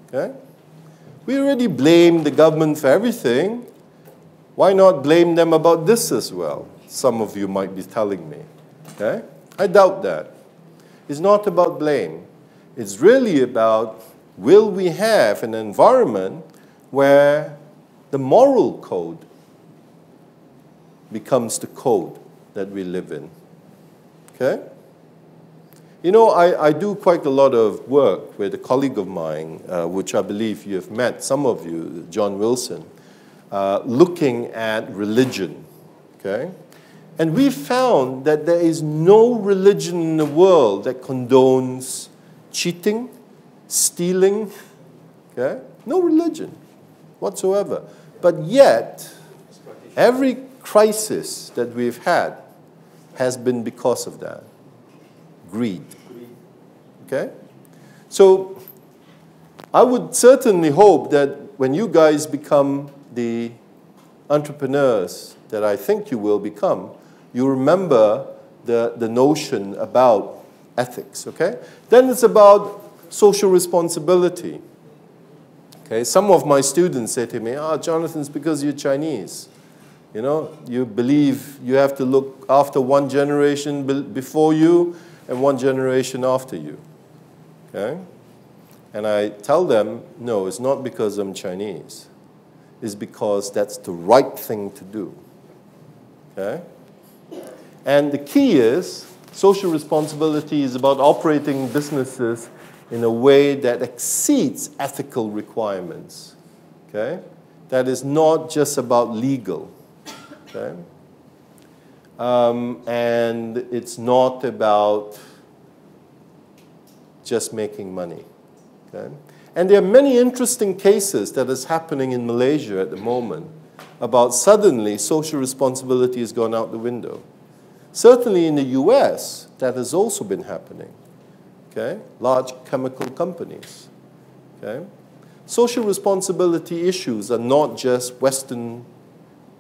Okay? We already blame the government for everything. Why not blame them about this as well? Some of you might be telling me. Okay? I doubt that. It's not about blame. It's really about, will we have an environment where the moral code becomes the code that we live in? Okay? You know, I do quite a lot of work with a colleague of mine, which I believe you have met, some of you, John Wilson, looking at religion, okay? And we found that there is no religion in the world that condones cheating, stealing, okay? No religion whatsoever. But yet, every crisis that we've had has been because of that. Greed. Okay? So, I would certainly hope that when you guys become the entrepreneurs that I think you will become, you remember the notion about ethics, okay? Then it's about social responsibility. Okay, some of my students say to me, Jonathan, it's because you're Chinese. You know, you believe you have to look after one generation before you and one generation after you. Okay? And I tell them, no, it's not because I'm Chinese. It's because that's the right thing to do. Okay? And the key is, social responsibility is about operating businesses in a way that exceeds ethical requirements. Okay? That is not just about legal. Okay? And it's not about just making money. Okay? And there are many interesting cases that is happening in Malaysia at the moment about suddenly social responsibility has gone out the window. Certainly in the US, that has also been happening. Okay? Large chemical companies. Okay? Social responsibility issues are not just Western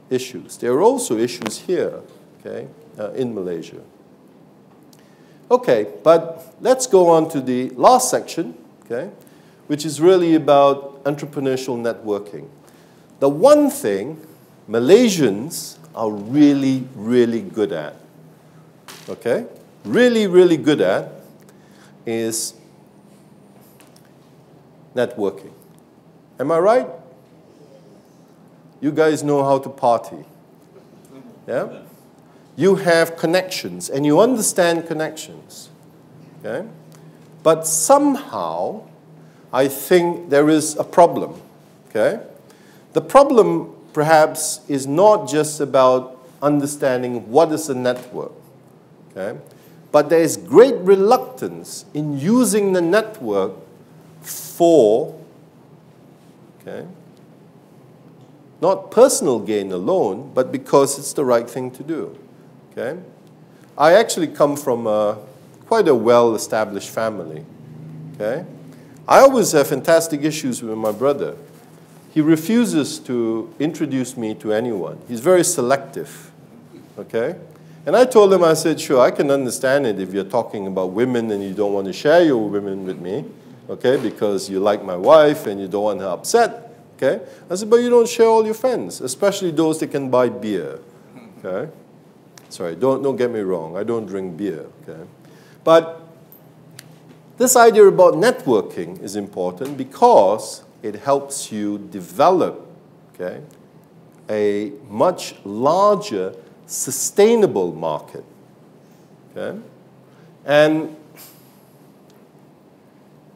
issues. There are also issues here, okay, in Malaysia. Okay, but let's go on to the last section, okay, which is really about entrepreneurial networking. The one thing Malaysians are really, really good at, okay, really, really good at, is networking. Am I right? You guys know how to party. Yeah? You have connections, and you understand connections. Okay? But somehow, I think there is a problem. Okay? The problem, perhaps, is not just about understanding what is a network. Okay? But there is great reluctance in using the network for, okay, not personal gain alone, but because it's the right thing to do. Okay? I actually come from quite a well-established family. Okay? I always have fantastic issues with my brother. He refuses to introduce me to anyone. He's very selective. Okay? And I told him, I said, sure, I can understand it if you're talking about women and you don't want to share your women with me, okay, because you like my wife and you don't want her upset, okay? I said, but you don't share all your friends, especially those that can buy beer, okay? Sorry, don't get me wrong, I don't drink beer, okay? But this idea about networking is important because it helps you develop, okay, a much larger sustainable market. Okay? And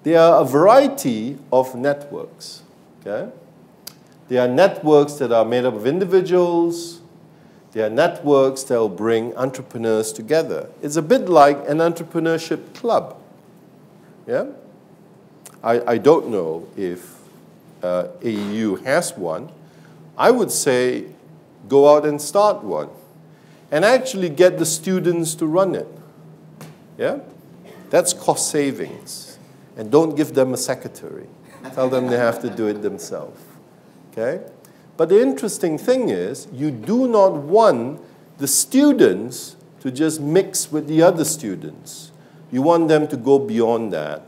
there are a variety of networks. Okay? There are networks that are made up of individuals. There are networks that will bring entrepreneurs together. It's a bit like an entrepreneurship club. Yeah? I don't know if AEU has one. I would say go out and start one. And actually get the students to run it. Yeah? That's cost savings. And don't give them a secretary. Tell them they have to do it themselves. Okay? But the interesting thing is, you do not want the students to just mix with the other students. You want them to go beyond that.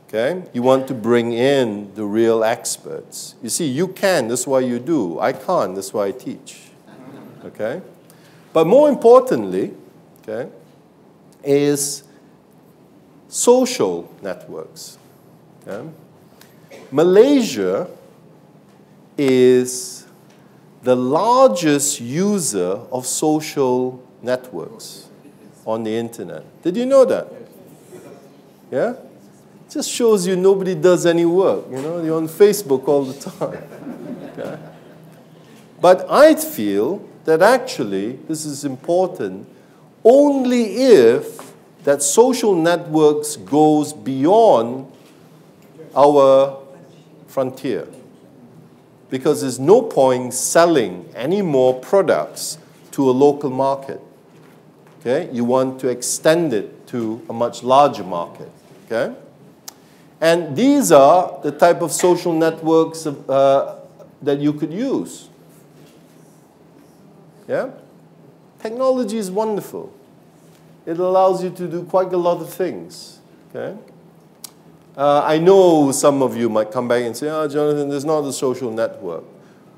Okay? You want to bring in the real experts. You see, you can, that's why you do. I can't, that's why I teach. Okay? But more importantly, okay, is social networks. Okay? Malaysia is the largest user of social networks on the internet. Did you know that? Yeah? Just shows you nobody does any work. You know, you're on Facebook all the time. Okay? But I feel that actually, this is important, only if that social networks goes beyond our frontier. Because there's no point selling any more products to a local market. Okay? You want to extend it to a much larger market. Okay? And these are the type of social networks that you could use. Yeah? Technology is wonderful. it allows you to do quite a lot of things. Okay? I know some of you might come back and say, oh, Jonathan, there's not a social network.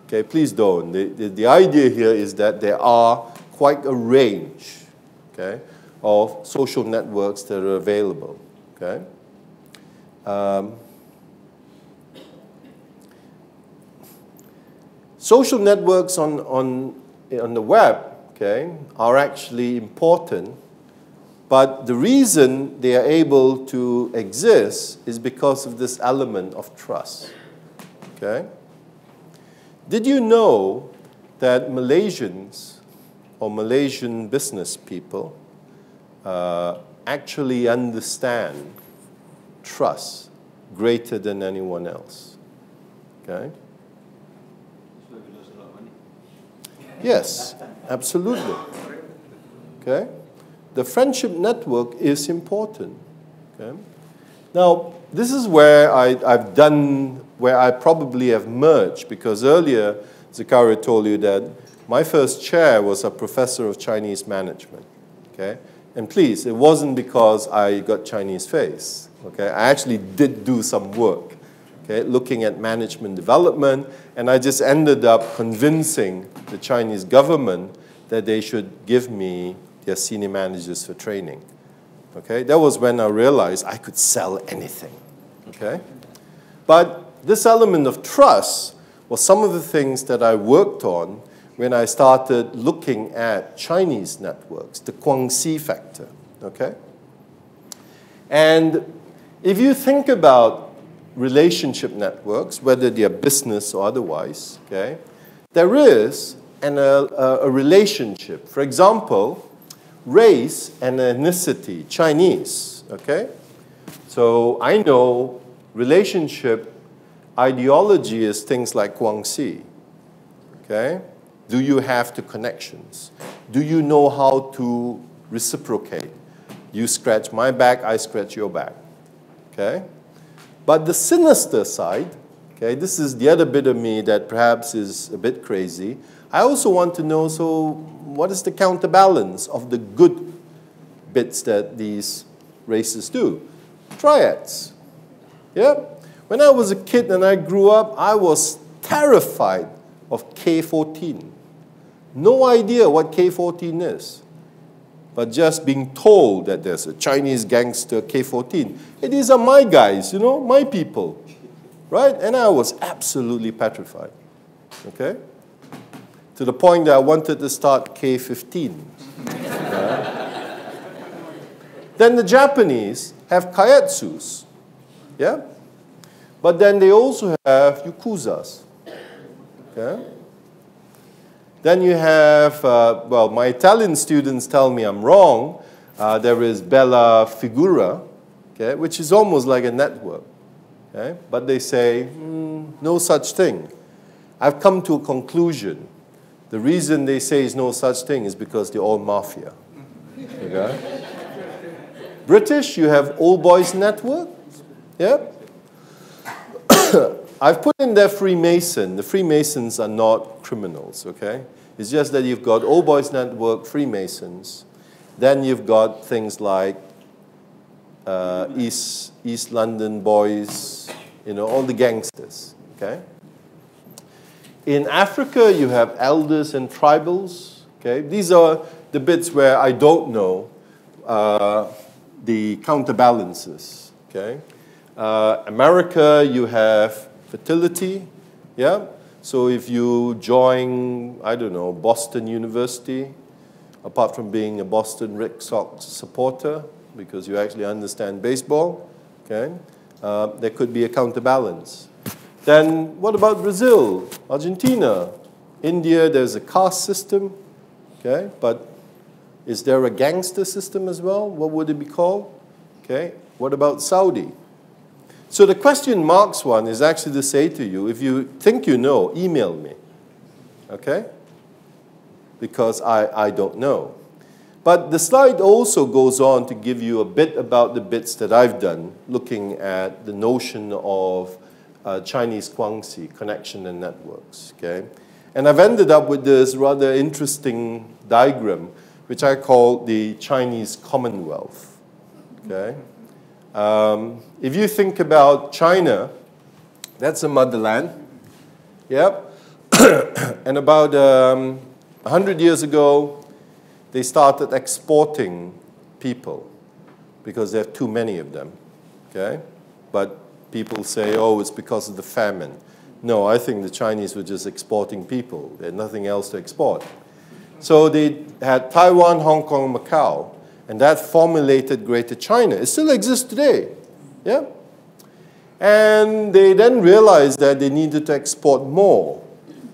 Okay, please don't. The idea here is that there are quite a range, okay, of social networks that are available. Okay? Social networks on the web, okay, are actually important, but the reason they are able to exist is because of this element of trust. Okay? Did you know that Malaysians or Malaysian business people actually understand trust greater than anyone else? Okay? So we lose a lot of money. Yes, absolutely. Okay? The friendship network is important. Okay? Now, this is where where I probably have merged, because earlier Zakaria told you that my first chair was a professor of Chinese management. Okay? And please, it wasn't because I got Chinese face. Okay? I actually did do some work, okay, looking at management development, and I just ended up convincing the Chinese government that they should give me their senior managers for training. Okay? That was when I realized I could sell anything. Okay? But this element of trust was some of the things that I worked on when I started looking at Chinese networks, the Guangxi factor. Okay? And if you think about relationship networks, whether they are business or otherwise, okay, there is a relationship. For example, race and ethnicity, Chinese, okay? So I know relationship ideology is things like Guangxi, okay? Do you have the connections? Do you know how to reciprocate? You scratch my back, I scratch your back, okay? But the sinister side, okay, this is the other bit of me that perhaps is a bit crazy. I also want to know, so what is the counterbalance of the good bits that these races do? Triads. Yeah? When I was a kid and I grew up, I was terrified of K14. No idea what K14 is. But just being told that there's a Chinese gangster K14. These are my guys, you know, my people. Right? And I was absolutely petrified. Okay? To the point that I wanted to start K15. Yeah. Then the Japanese have kaiatsus. Yeah? But then they also have yakuzas. Okay? Then you have, well, my Italian students tell me I'm wrong. There is Bella Figura, okay, which is almost like a network. Okay? But they say, no such thing. I've come to a conclusion. The reason they say is no such thing is because they're all mafia. Okay? British, you have Old Boys Network. Yeah? I've put in there Freemason. The Freemasons are not criminals, okay? It's just that you've got Old Boys Network, Freemasons. Then you've got things like East London Boys, you know, all the gangsters, okay? In Africa, you have elders and tribals, okay? These are the bits where I don't know the counterbalances, okay? America, you have fertility, yeah? So if you join, I don't know, Boston University, apart from being a Boston Red Sox supporter, because you actually understand baseball, okay, there could be a counterbalance. Then what about Brazil, Argentina, India? There's a caste system, okay, but is there a gangster system as well? What would it be called? Okay, what about Saudi? So the question marks one is actually to say to you, if you think you know, email me, okay? Because I don't know. But the slide also goes on to give you a bit about the bits that I've done, looking at the notion of Chinese Guangxi, connection and networks, okay? And I've ended up with this rather interesting diagram which I call the Chinese Commonwealth. Okay? If you think about China, that's a motherland. Yep. And about 100 years ago, they started exporting people because they have too many of them. Okay? But people say, oh, it's because of the famine. No, I think the Chinese were just exporting people. They had nothing else to export. So they had Taiwan, Hong Kong, Macau, and that formulated Greater China. It still exists today. Yeah? And they then realized that they needed to export more,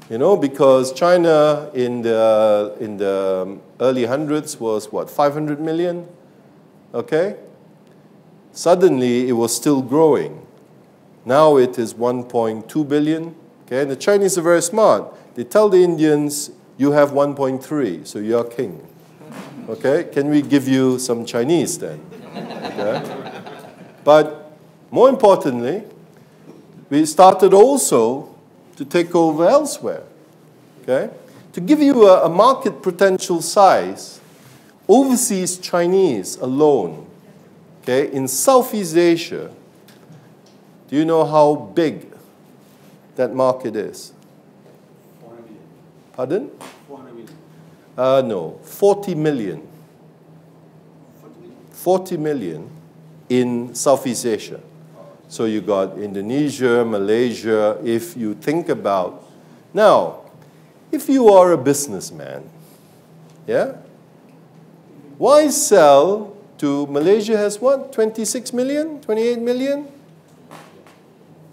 you know, because China in the early hundreds was, what, 500 million? Okay? Suddenly, it was still growing. Now it is 1.2 billion. Okay? And the Chinese are very smart. They tell the Indians, you have 1.3, so you're king. Okay? Can we give you some Chinese then? Okay? But more importantly, we started also to take over elsewhere. Okay? To give you a market potential size, overseas Chinese alone, okay, in Southeast Asia, do you know how big that market is? 400 million. Pardon? 400 million. No, 40 million. 40 million? 40 million in Southeast Asia. So you got Indonesia, Malaysia, if you think about. Now, if you are a businessman, yeah, why sell to Malaysia has what, 26 million, 28 million?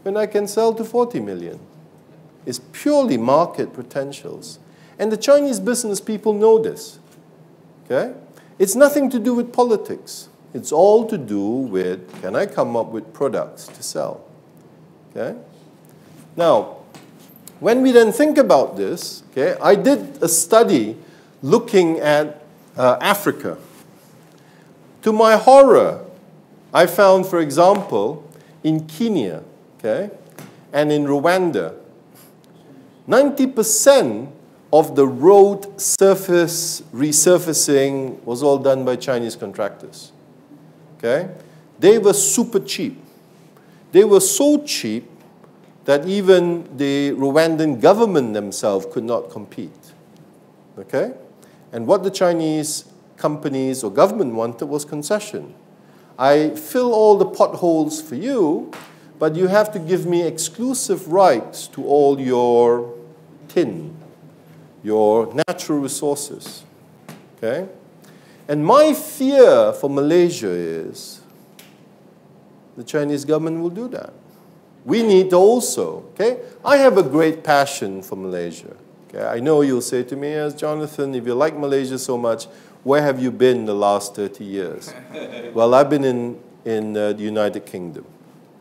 When I can sell to 40 million. It's purely market potentials. And the Chinese business people know this. Okay? It's nothing to do with politics. It's all to do with, can I come up with products to sell? Okay? Now, when we then think about this, okay, I did a study looking at Africa. To my horror, I found, for example, in Kenya, okay, and in Rwanda, 90% of the road surface resurfacing was all done by Chinese contractors. Okay? They were super cheap. They were so cheap that even the Rwandan government themselves could not compete. Okay? And what the Chinese companies or government wanted was concession. I fill all the potholes for you, but you have to give me exclusive rights to all your tin, your natural resources. Okay? And my fear for Malaysia is the Chinese government will do that. We need also, okay? I have a great passion for Malaysia. Okay? I know you'll say to me, as Jonathan, if you like Malaysia so much, where have you been the last 30 years? Well, I've been in the United Kingdom.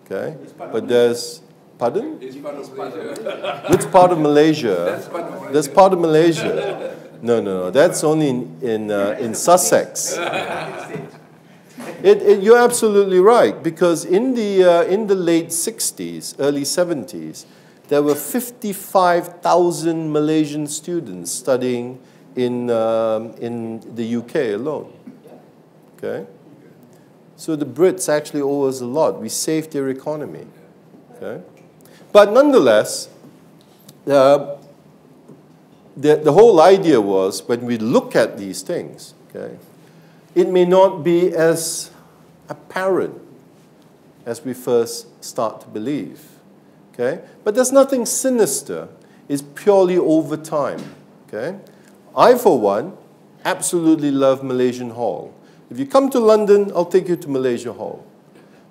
Okay? But there's, pardon? It's part of Malaysia. Which part of Malaysia? That's part of Malaysia. That's part of Malaysia. No. That's only in Sussex. You're absolutely right, because in the late 60s, early 70s, there were 55,000 Malaysian students studying in the UK alone. Okay? So the Brits actually owe us a lot. We saved their economy. Okay? But nonetheless, the whole idea was, when we look at these things, okay, it may not be as apparent as we first start to believe. Okay? But there's nothing sinister. It's purely over time. Okay? I, for one, absolutely love Malaysian Hall. If you come to London, I'll take you to Malaysia Hall.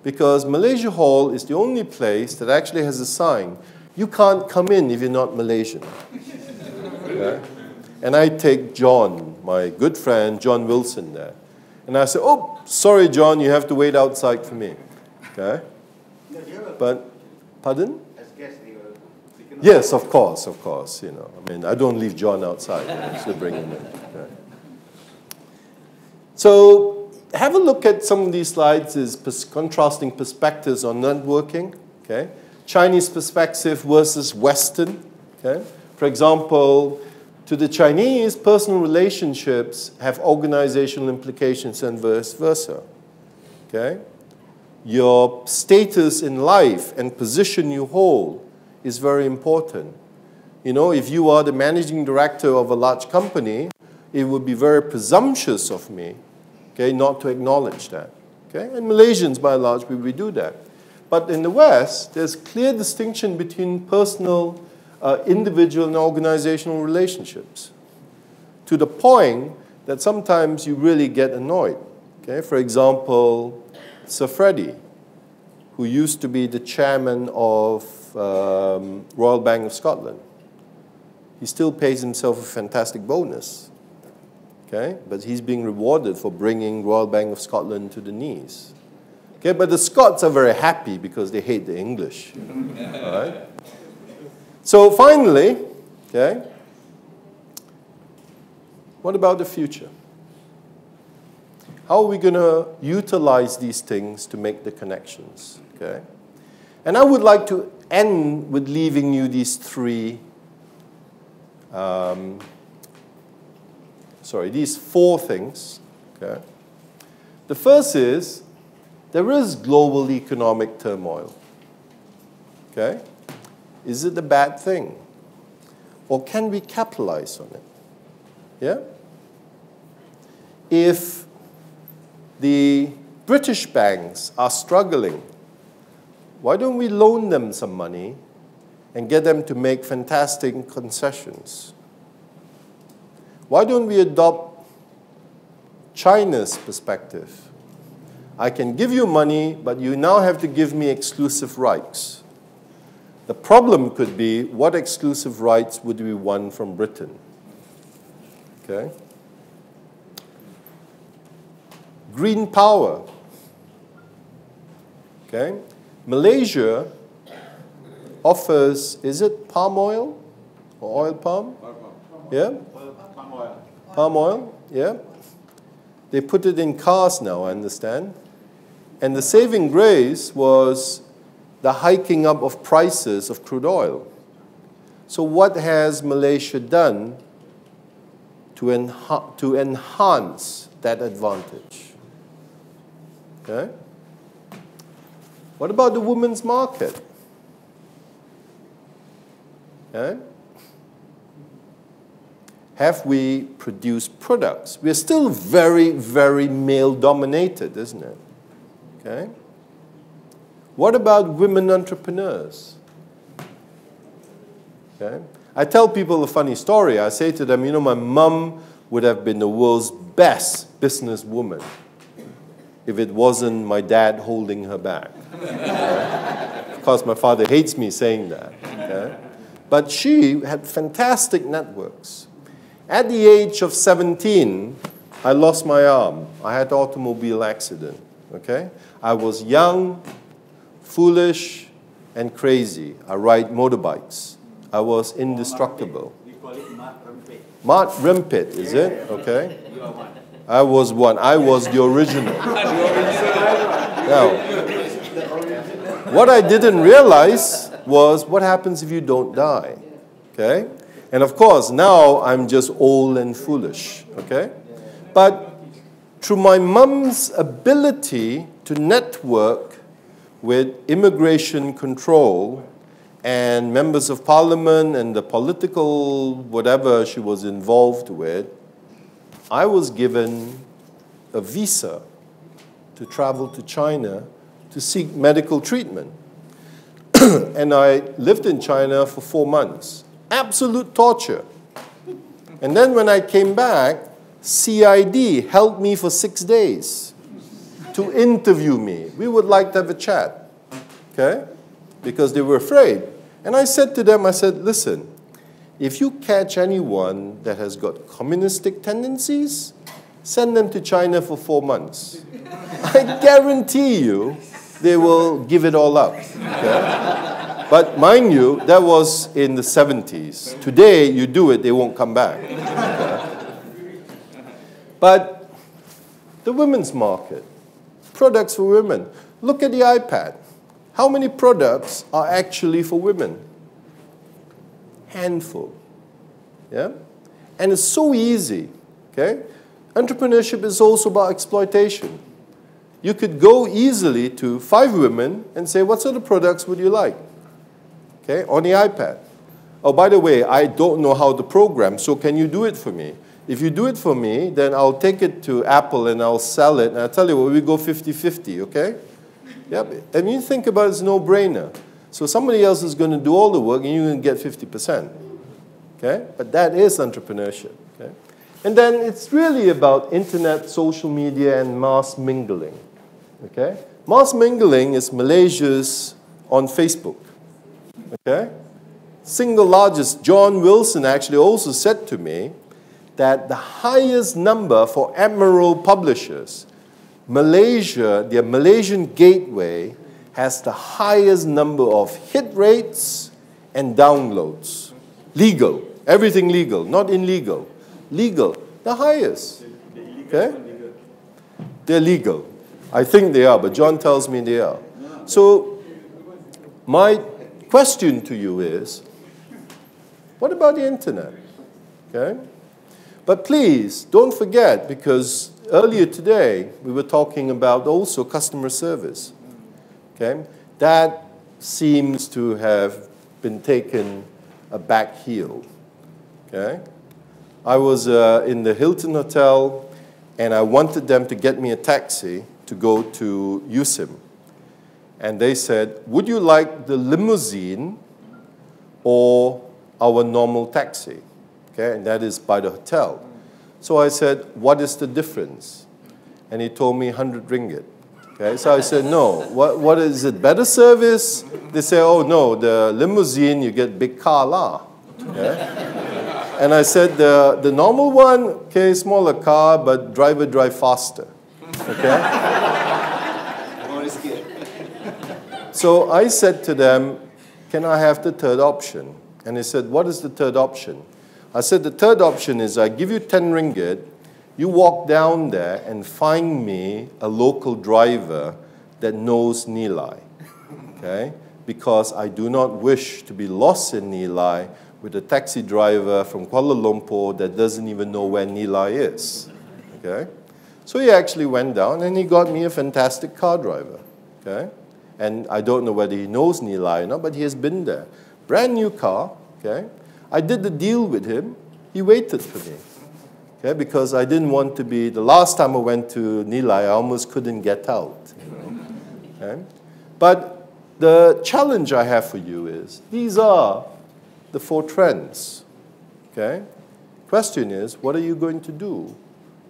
Because Malaysia Hall is the only place that actually has a sign, you can't come in if you're not Malaysian. Okay? And I take John, my good friend, John Wilson, there. And I say, oh, sorry, John, you have to wait outside for me. Okay? But, pardon? Yes, of course, you know. I mean, I don't leave John outside. I still bring him in. Okay. So, have a look at some of these slides as contrasting perspectives on networking. Okay? Chinese perspective versus Western. Okay? For example, To the Chinese, personal relationships have organizational implications and vice versa. Okay? Your status in life and position you hold is very important. You know, if you are the managing director of a large company, it would be very presumptuous of me, okay, not to acknowledge that. Okay? And Malaysians, by and large, we do that. But in the West, there's clear distinction between personal, individual, and organizational relationships, to the point that sometimes you really get annoyed. Okay? For example, Sir Freddie, who used to be the chairman of Royal Bank of Scotland. He still pays himself a fantastic bonus. Okay? But he's being rewarded for bringing Royal Bank of Scotland to the knees. Okay? But the Scots are very happy because they hate the English. All right? So finally, okay, what about the future? How are we going to utilize these things to make the connections? Okay? And I would like to end with leaving you these these four things. Okay? The first is, there is global economic turmoil. Okay? Is it a bad thing? Or can we capitalize on it? Yeah? If the British banks are struggling, why don't we loan them some money and get them to make fantastic concessions? Why don't we adopt China's perspective? I can give you money, but you now have to give me exclusive rights. The problem could be, what exclusive rights would we want from Britain? Okay? Green power. Okay? Malaysia offers, is it palm oil or oil palm? Yeah? Palm oil. Palm oil, yeah. They put it in cars now, I understand. And the saving grace was the hiking up of prices of crude oil. So what has Malaysia done to enhance that advantage? Okay? What about the women's market? Okay? Have we produced products? We're still very, very male-dominated, isn't it? Okay? What about women entrepreneurs? Okay? I tell people a funny story. I say to them, you know, my mum would have been the world's best businesswoman if it wasn't my dad holding her back. Okay? Of course, my father hates me saying that. Okay? But she had fantastic networks. At the age of 17, I lost my arm. I had an automobile accident. Okay? I was young, foolish, and crazy. I ride motorbikes. I was indestructible. We call it Mat Rempit. Mat Rempit, is it? Okay. You are one. I was one. I was the original. Now, what I didn't realize was what happens if you don't die. Okay? And of course, now I'm just old and foolish. Okay? But through my mum's ability to network with immigration control and members of parliament and the political whatever she was involved with, I was given a visa to travel to China to seek medical treatment. And I lived in China for 4 months. Absolute torture. And then when I came back, CID held me for 6 days to interview me. We would like to have a chat, okay? Because they were afraid. And I said to them, I said, listen, if you catch anyone that has got communistic tendencies, send them to China for 4 months. I guarantee you they will give it all up, okay? But mind you, that was in the 70s. Today, you do it, they won't come back. Okay? But the women's market, products for women. Look at the iPad. How many products are actually for women? Handful. Yeah? And it's so easy, okay? Entrepreneurship is also about exploitation. You could go easily to 5 women and say, what sort of products would you like? Okay, on the iPad. Oh, by the way, I don't know how to program, so can you do it for me? If you do it for me, then I'll take it to Apple and I'll sell it. And I'll tell you what, we go 50-50, okay? Yep. And when you think about it, it's a no-brainer. So somebody else is going to do all the work and you're going to get 50%. Okay? But that is entrepreneurship. Okay? And then it's really about internet, social media, and mass mingling. Okay? Mass mingling is Malaysia's on Facebook. Okay? Single largest, John Wilson actually also said to me that the highest number for Emerald publishers, Malaysia, their Malaysian gateway, has the highest number of hit rates and downloads. Legal. Everything legal, not illegal. Legal. The highest. Okay? They're legal. I think they are, but John tells me they are. So, my question to you is, what about the internet? Okay? But please, don't forget, because earlier today, we were talking about also customer service. Okay? That seems to have been taken a back heel. Okay? I was in the Hilton Hotel, and I wanted them to get me a taxi to go to USIM. And they said, would you like the limousine or our normal taxi? Okay? And that is by the hotel. So I said, what is the difference? And he told me 100 ringgit. Okay? So I said, no. What is it? Better service? They say, oh, no, the limousine, you get big car lah. Okay? And I said, the normal one, okay, smaller car, but driver drive faster. Okay? So I said to them, can I have the third option? And they said, what is the third option? I said, the third option is I give you 10 ringgit, you walk down there and find me a local driver that knows Nilai. Okay? Because I do not wish to be lost in Nilai with a taxi driver from Kuala Lumpur that doesn't even know where Nilai is. Okay? So he actually went down and he got me a fantastic car driver. Okay? And I don't know whether he knows Nilai or not, but he has been there. Brand new car. Okay? I did the deal with him. He waited for me. Okay? Because I didn't want to be, the last time I went to Nilai, I almost couldn't get out. You know? Okay? But the challenge I have for you is, these are the 4 trends. Okay? Question is, what are you going to do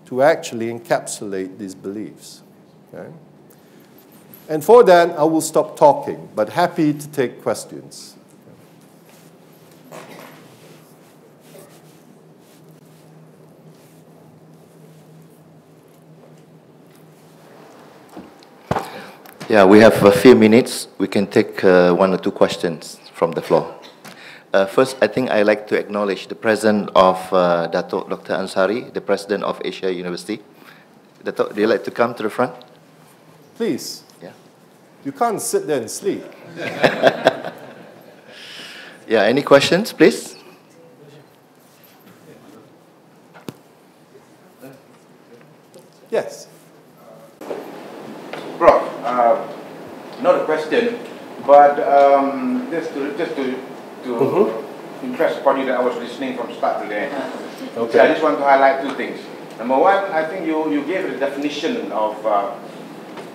to actually encapsulate these beliefs? Okay? And for that, I will stop talking, but happy to take questions. Yeah, we have a few minutes. We can take 1 or 2 questions from the floor. First, I think I'd like to acknowledge the presence of Dato' Dr. Ansari, the president of Asia University. Dato', do you like to come to the front? Please. Yeah. You can't sit there and sleep. Yeah, any questions, please? Yes. Prof, not a question, but just to impress upon you that I was listening from start to the end. Okay. So I just want to highlight 2 things. Number 1, I think you gave the definition of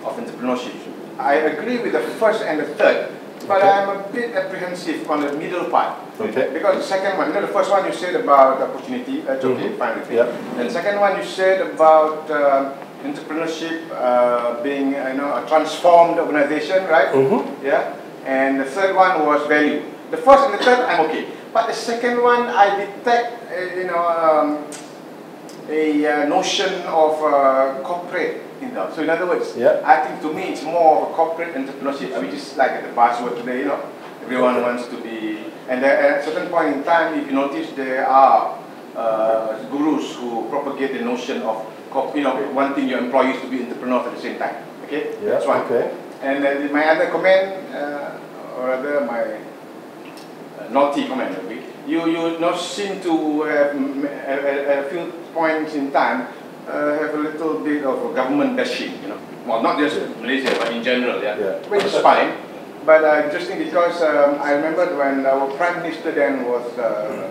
entrepreneurship. I agree with the first and the third, but okay. I'm a bit apprehensive on the middle part. Okay. Because the second one, the first one you said about opportunity, that's okay, fine with me. Yep. And the second one you said about entrepreneurship being a transformed organization, right? Yeah. And the third one was value. The first and the third, I'm okay. But the second one, I detect, a notion of corporate. So in other words, I think to me it's more of a corporate entrepreneurship, which is like the buzzword today. Everyone wants to be. And at a certain point in time, if you notice, there are gurus who propagate the notion of wanting your employees to be entrepreneurs at the same time. Okay, that's one. Okay. And my other comment, or rather my naughty comment, you not seem to have, at a few points in time, have a little bit of government bashing, you know. Well, not just Malaysia, but in general, which is fine. But interesting because I remember when our Prime Minister then was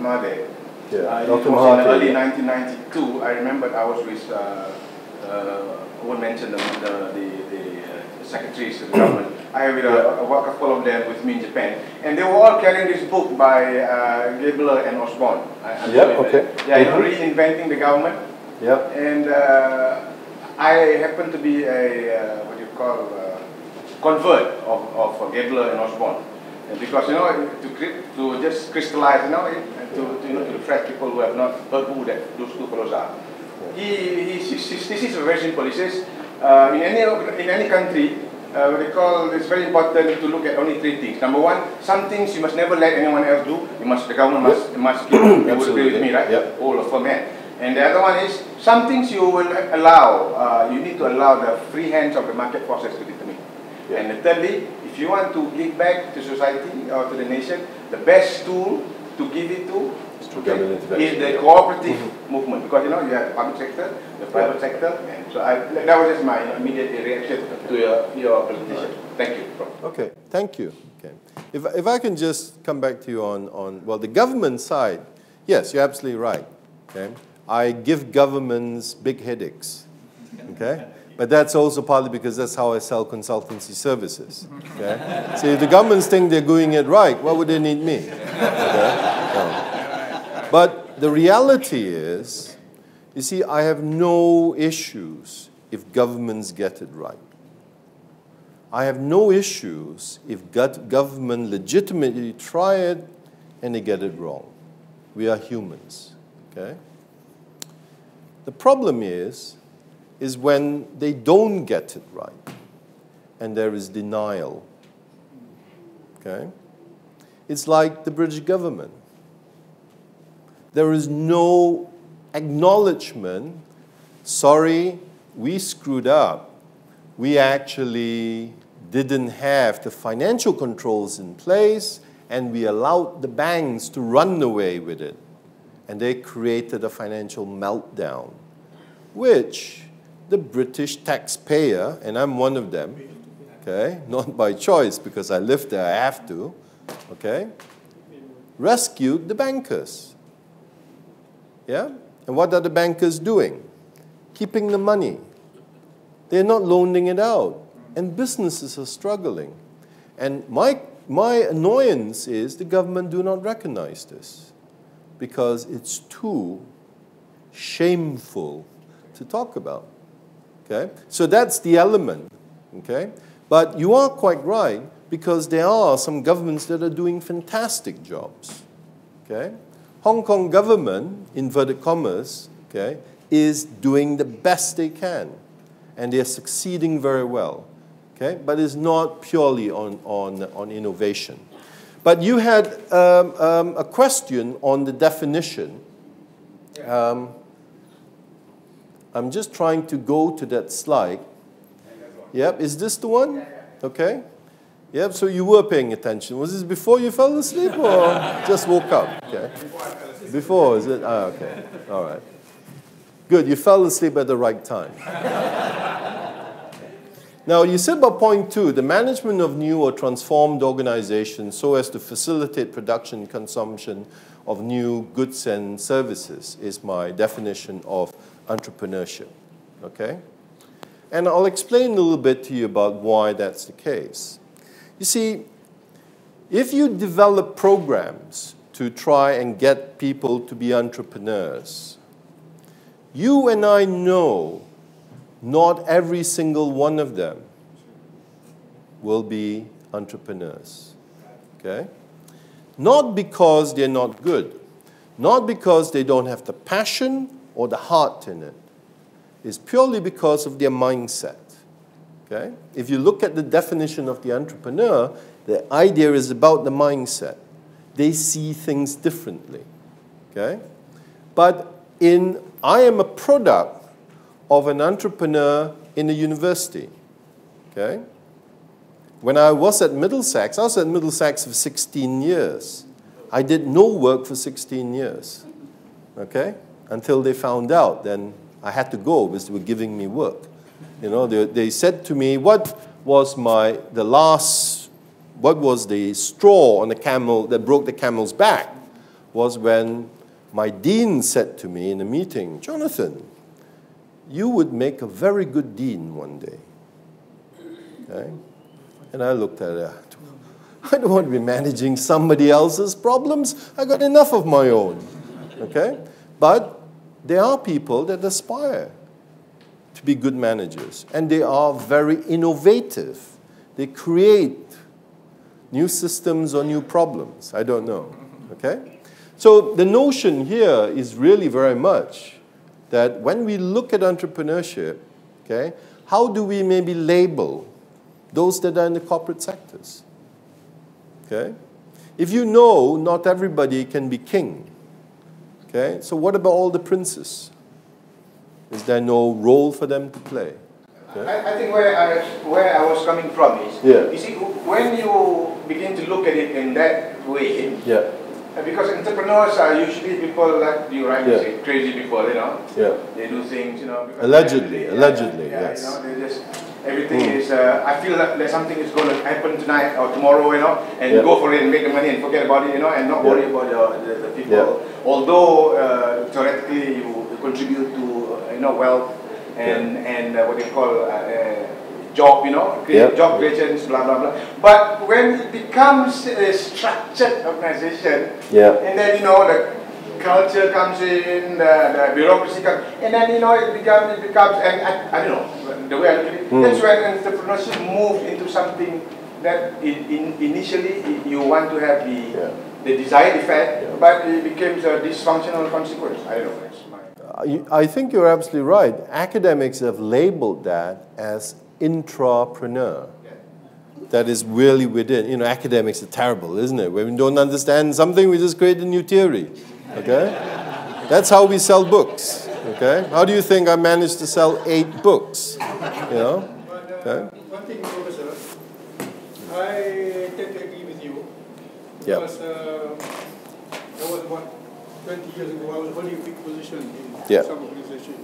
Mahathir. It was in early 1992. I remember I was with, I won't mention the secretaries of the government. I had a couple of them with me in Japan, and they were all carrying this book by Gabler and Osborne. Reinventing the government. And I happen to be a convert of Gabler and Osborne, and because to just crystallize, to refresh people who have not heard who those two fellows are. This is a very simple. He says in any country. It's very important to look at only three things. Number one, some things you must never let anyone else do. The government must keep. You would agree with me, right? All of them. And the other one is, some things you will allow, you need to allow the free hands of the market forces to determine. And thirdly, if you want to give back to society or to the nation, the best tool to give it to is the cooperative movement. Because you have the public sector, the private sector, and so that was just my immediate reaction to your presentation. Thank you, Prof. Okay, thank you. Okay. If I can just come back to you on well, the government side, yes, you're absolutely right. Okay? I give governments big headaches. Okay? But that's also partly because that's how I sell consultancy services. Okay? So if the governments think they're doing it right, why would they need me? Okay? No. But the reality is, you see, I have no issues if governments get it right. I have no issues if government legitimately try it and they get it wrong. We are humans. Okay? The problem is when they don't get it right and there is denial. Okay? It's like the British government. There is no acknowledgement, sorry, we screwed up. We actually didn't have the financial controls in place and we allowed the banks to run away with it. And they created a financial meltdown, which the British taxpayer, and I'm one of them, okay, not by choice because I live there, I have to, okay, rescued the bankers. Yeah? And what are the bankers doing? Keeping the money. They're not loaning it out. And businesses are struggling. And my annoyance is the government do not recognize this because it's too shameful to talk about. Okay? So that's the element. Okay? But you are quite right because there are some governments that are doing fantastic jobs. Okay? Hong Kong government, inverted commas, okay, is doing the best they can. And they're succeeding very well. Okay? But it's not purely on innovation. But you had a question on the definition. I'm just trying to go to that slide. Yep, is this the one? Okay. Yep, so you were paying attention. Was this before you fell asleep or just woke up? Okay. Before, is it? Ah, okay. All right. Good, you fell asleep at the right time. Now, you said about point 2, the management of new or transformed organizations so as to facilitate production and consumption of new goods and services is my definition of entrepreneurship. Okay? And I'll explain a little bit to you about why that's the case. You see, if you develop programs to try and get people to be entrepreneurs, you and I know not every single one of them will be entrepreneurs. Okay? Not because they're not good, not because they don't have the passion or the heart in it. It's purely because of their mindset. Okay? If you look at the definition of the entrepreneur, the idea is about the mindset. They see things differently. Okay? But I am a product of an entrepreneur in a university. Okay? When I was at Middlesex, I was at Middlesex for 16 years. I did no work for 16 years, okay? Until they found out, then I had to go because they were giving me work. You know, they said to me, what was the straw on the camel that broke the camel's back? Was when my dean said to me in a meeting, Jonathan, you would make a very good dean one day. Okay? And I looked at it. I don't want to be managing somebody else's problems. I got enough of my own. Okay? But there are people that aspire to be good managers, and they are very innovative. They create new systems or new problems. I don't know. Okay? So the notion here is really very much that when we look at entrepreneurship, okay, how do we maybe label those that are in the corporate sectors? Okay? If you know not everybody can be king, okay, so what about all the princes? Is there no role for them to play? Okay? I think where I was coming from is, you see, when you begin to look at it in that way, because entrepreneurs are usually people like you rightly say, crazy people, you know. They do things, you know. Allegedly, You yes. know, they just, everything is, I feel that something is going to happen tonight or tomorrow, you know, and go for it and make the money and forget about it, you know, and not worry about the people. Although theoretically you contribute to, you know, wealth and what they call job, you know, job creations, blah, blah, blah. But when it becomes a structured organization, and then, you know, the culture comes in, the bureaucracy comes, and then, you know, it becomes, and I don't know, the way I look at it, that's when entrepreneurship moved into something that initially you want to have the desired effect, but it becomes a dysfunctional consequence. I don't know. I think you're absolutely right. Academics have labeled that as intrapreneur. That is really within. You know, academics are terrible, isn't it? When we don't understand something, we just create a new theory. Okay? That's how we sell books. Okay? How do you think I managed to sell 8 books? You know? Okay? One thing, Professor, I tend to agree with you. Because that was about 20 years ago, I was holding a big position in some organization.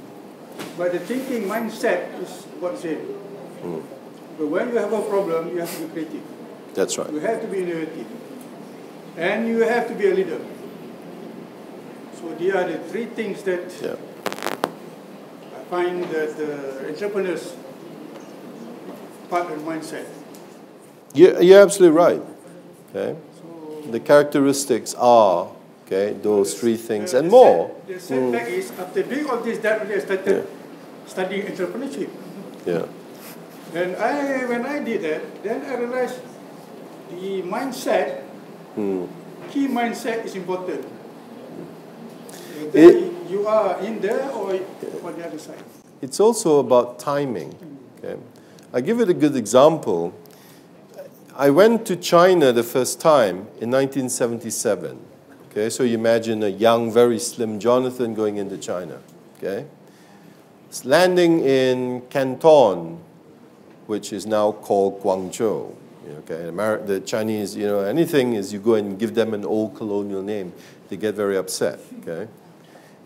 But the thinking mindset is what's it. But when you have a problem, you have to be creative. That's right. You have to be innovative. And you have to be a leader. So these are the 3 things that I find that the entrepreneurs part of mindset. You're absolutely right. Okay. So the characteristics are those 3 things and more. The setback is after doing all this, that really I started studying entrepreneurship. And when I did that, then I realized the mindset, key mindset is important. You are in there or on the other side. It's also about timing. Okay? I'll give it a good example. I went to China the first time in 1977. Okay, so you imagine a young, very slim Jonathan going into China. Okay, it's landing in Canton, which is now called Guangzhou. Okay, the Chinese, you know, anything is you go and give them an old colonial name, they get very upset. Okay,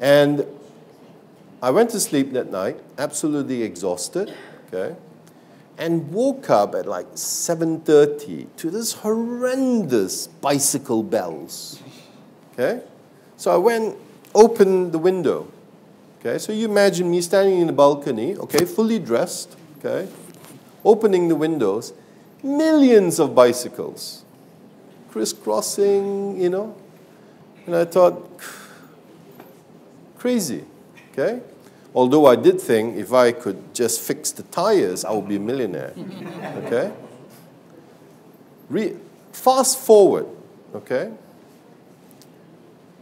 and I went to sleep that night, absolutely exhausted. Okay, and woke up at like 7:30 to this horrendous bicycle bells. Okay, so I went, opened the window. Okay, so you imagine me standing in the balcony, okay, fully dressed, okay, opening the windows, millions of bicycles, crisscrossing, you know, and I thought, crazy, okay? Although I did think if I could just fix the tires, I would be a millionaire, okay? Fast forward, okay?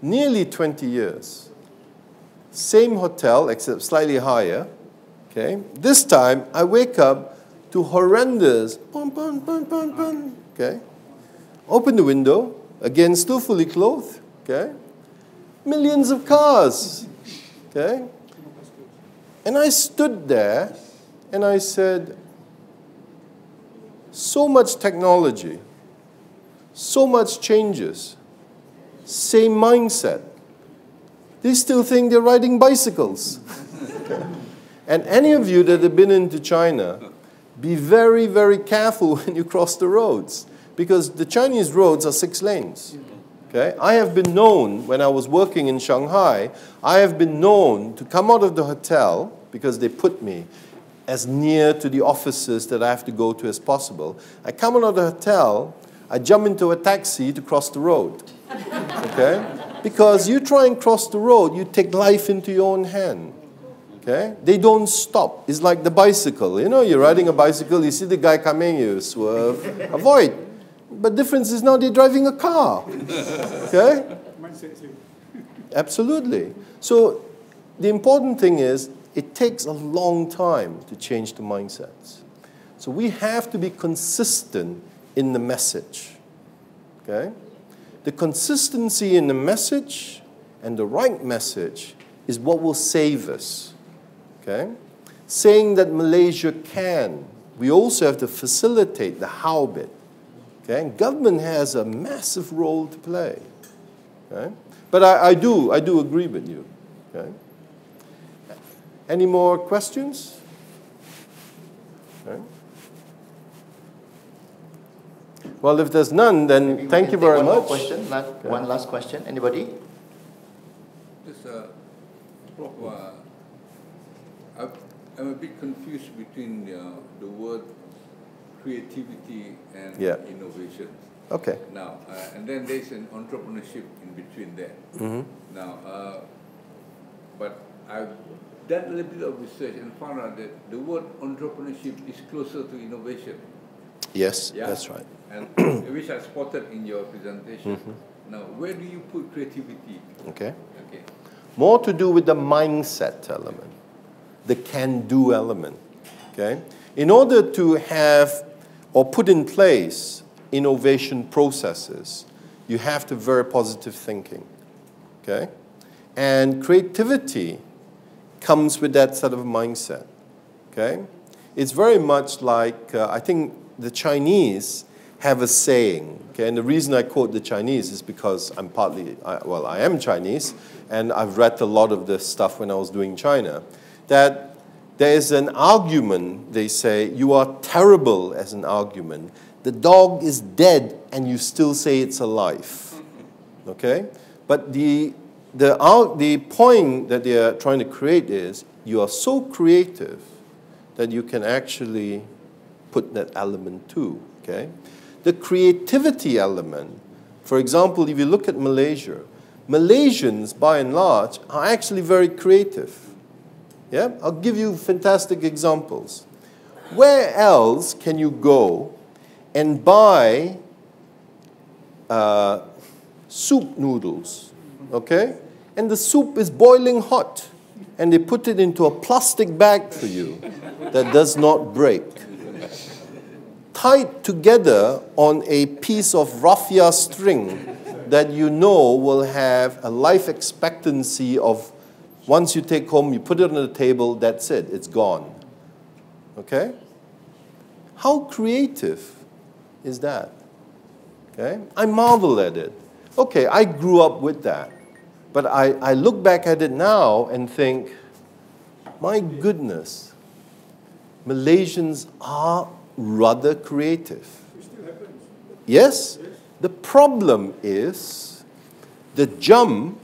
Nearly 20 years. Same hotel, except slightly higher. Okay. This time, I wake up to horrendous, okay. Open the window, again, still fully clothed, okay. Millions of cars, okay. And I stood there, and I said, so much technology, so much changes, Same mindset. They still think they're riding bicycles. Okay? And any of you that have been into China, be very, very careful when you cross the roads, because the Chinese roads are 6 lanes. Okay? I have been known, when I was working in Shanghai, I have been known to come out of the hotel, because they put me as near to the offices that I have to go to as possible. I come out of the hotel, I jump into a taxi to cross the road. Okay? Because you try and cross the road, you take life into your own hand. Okay? They don't stop. It's like the bicycle. You know, you're riding a bicycle, you see the guy coming, you swerve, avoid. But difference is now they're driving a car. Okay? Absolutely. So the important thing is, it takes a long time to change the mindsets. So we have to be consistent in the message. Okay? The consistency in the message and the right message is what will save us. Okay? Saying that Malaysia can, we also have to facilitate the how bit. Okay? And government has a massive role to play. Okay? But I do agree with you. Okay? Any more questions? Okay. Well, if there's none, then thank you very much. One last question. Anybody? Just, Prof, I'm a bit confused between the word creativity and innovation. Okay. Now, and then there's an entrepreneurship in between there. Mm-hmm. Now, but I've done a little bit of research and found out that the word entrepreneurship is closer to innovation. Yes, that's right. And which I spotted in your presentation. Mm-hmm. Now, where do you put creativity? Okay. Okay. More to do with the mindset element, the can-do element. Okay. In order to have or put in place innovation processes, you have to have very positive thinking. Okay. And creativity comes with that sort of mindset. Okay. It's very much like I think the Chinese have a saying, okay, and the reason I quote the Chinese is because I'm I am Chinese, and I've read a lot of this stuff when I was doing China, that there is an argument, they say, you are terrible as an argument. The dog is dead, and you still say it's alive. Okay? But the point that they are trying to create is, you are so creative that you can actually put that element too. Okay? The creativity element, for example, if you look at Malaysia, Malaysians, by and large, are actually very creative. Yeah? I'll give you fantastic examples. Where else can you go and buy soup noodles, okay? And the soup is boiling hot, and they put it into a plastic bag for you that does not break, tied together on a piece of raffia string that you know will have a life expectancy of, once you take home, you put it on the table, that's it, it's gone. Okay? How creative is that? Okay? I marvel at it. Okay, I grew up with that. But I look back at it now and think, my goodness, Malaysians are rather creative. Yes? The problem is the jump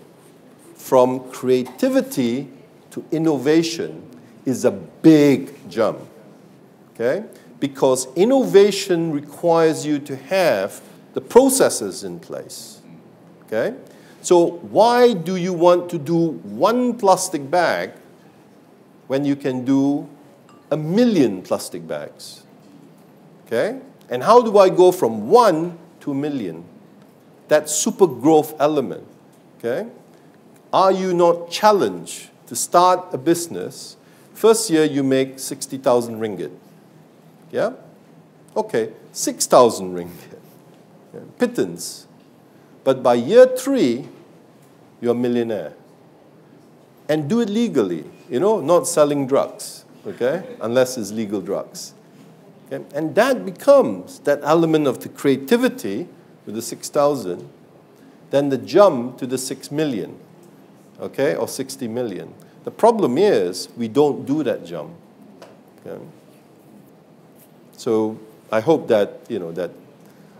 from creativity to innovation is a big jump. Okay? Because innovation requires you to have the processes in place. Okay? So why do you want to do one plastic bag when you can do 1 million plastic bags? Okay? And how do I go from 1 to 1 million? That super growth element. Okay? Are you not challenged to start a business? First year you make 60,000 ringgit. Yeah? Okay, 6,000 ringgit. Okay. Pittance. But by year 3, you're a millionaire. And do it legally, you know, not selling drugs, okay? Unless it's legal drugs. Okay? And that becomes that element of the creativity with the 6,000 than the jump to the 6 million, okay, or 60 million. The problem is we don't do that jump. Okay? So I hope that, you know, that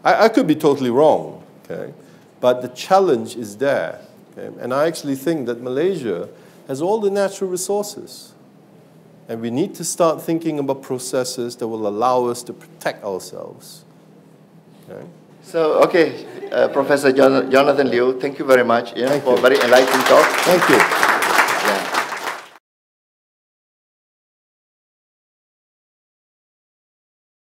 I could be totally wrong, okay, but the challenge is there. Okay? And I actually think that Malaysia has all the natural resources. And we need to start thinking about processes that will allow us to protect ourselves. Okay? So, okay, Professor Jonathan Liu, thank you very much for you. a very enlightening talk. Thank you.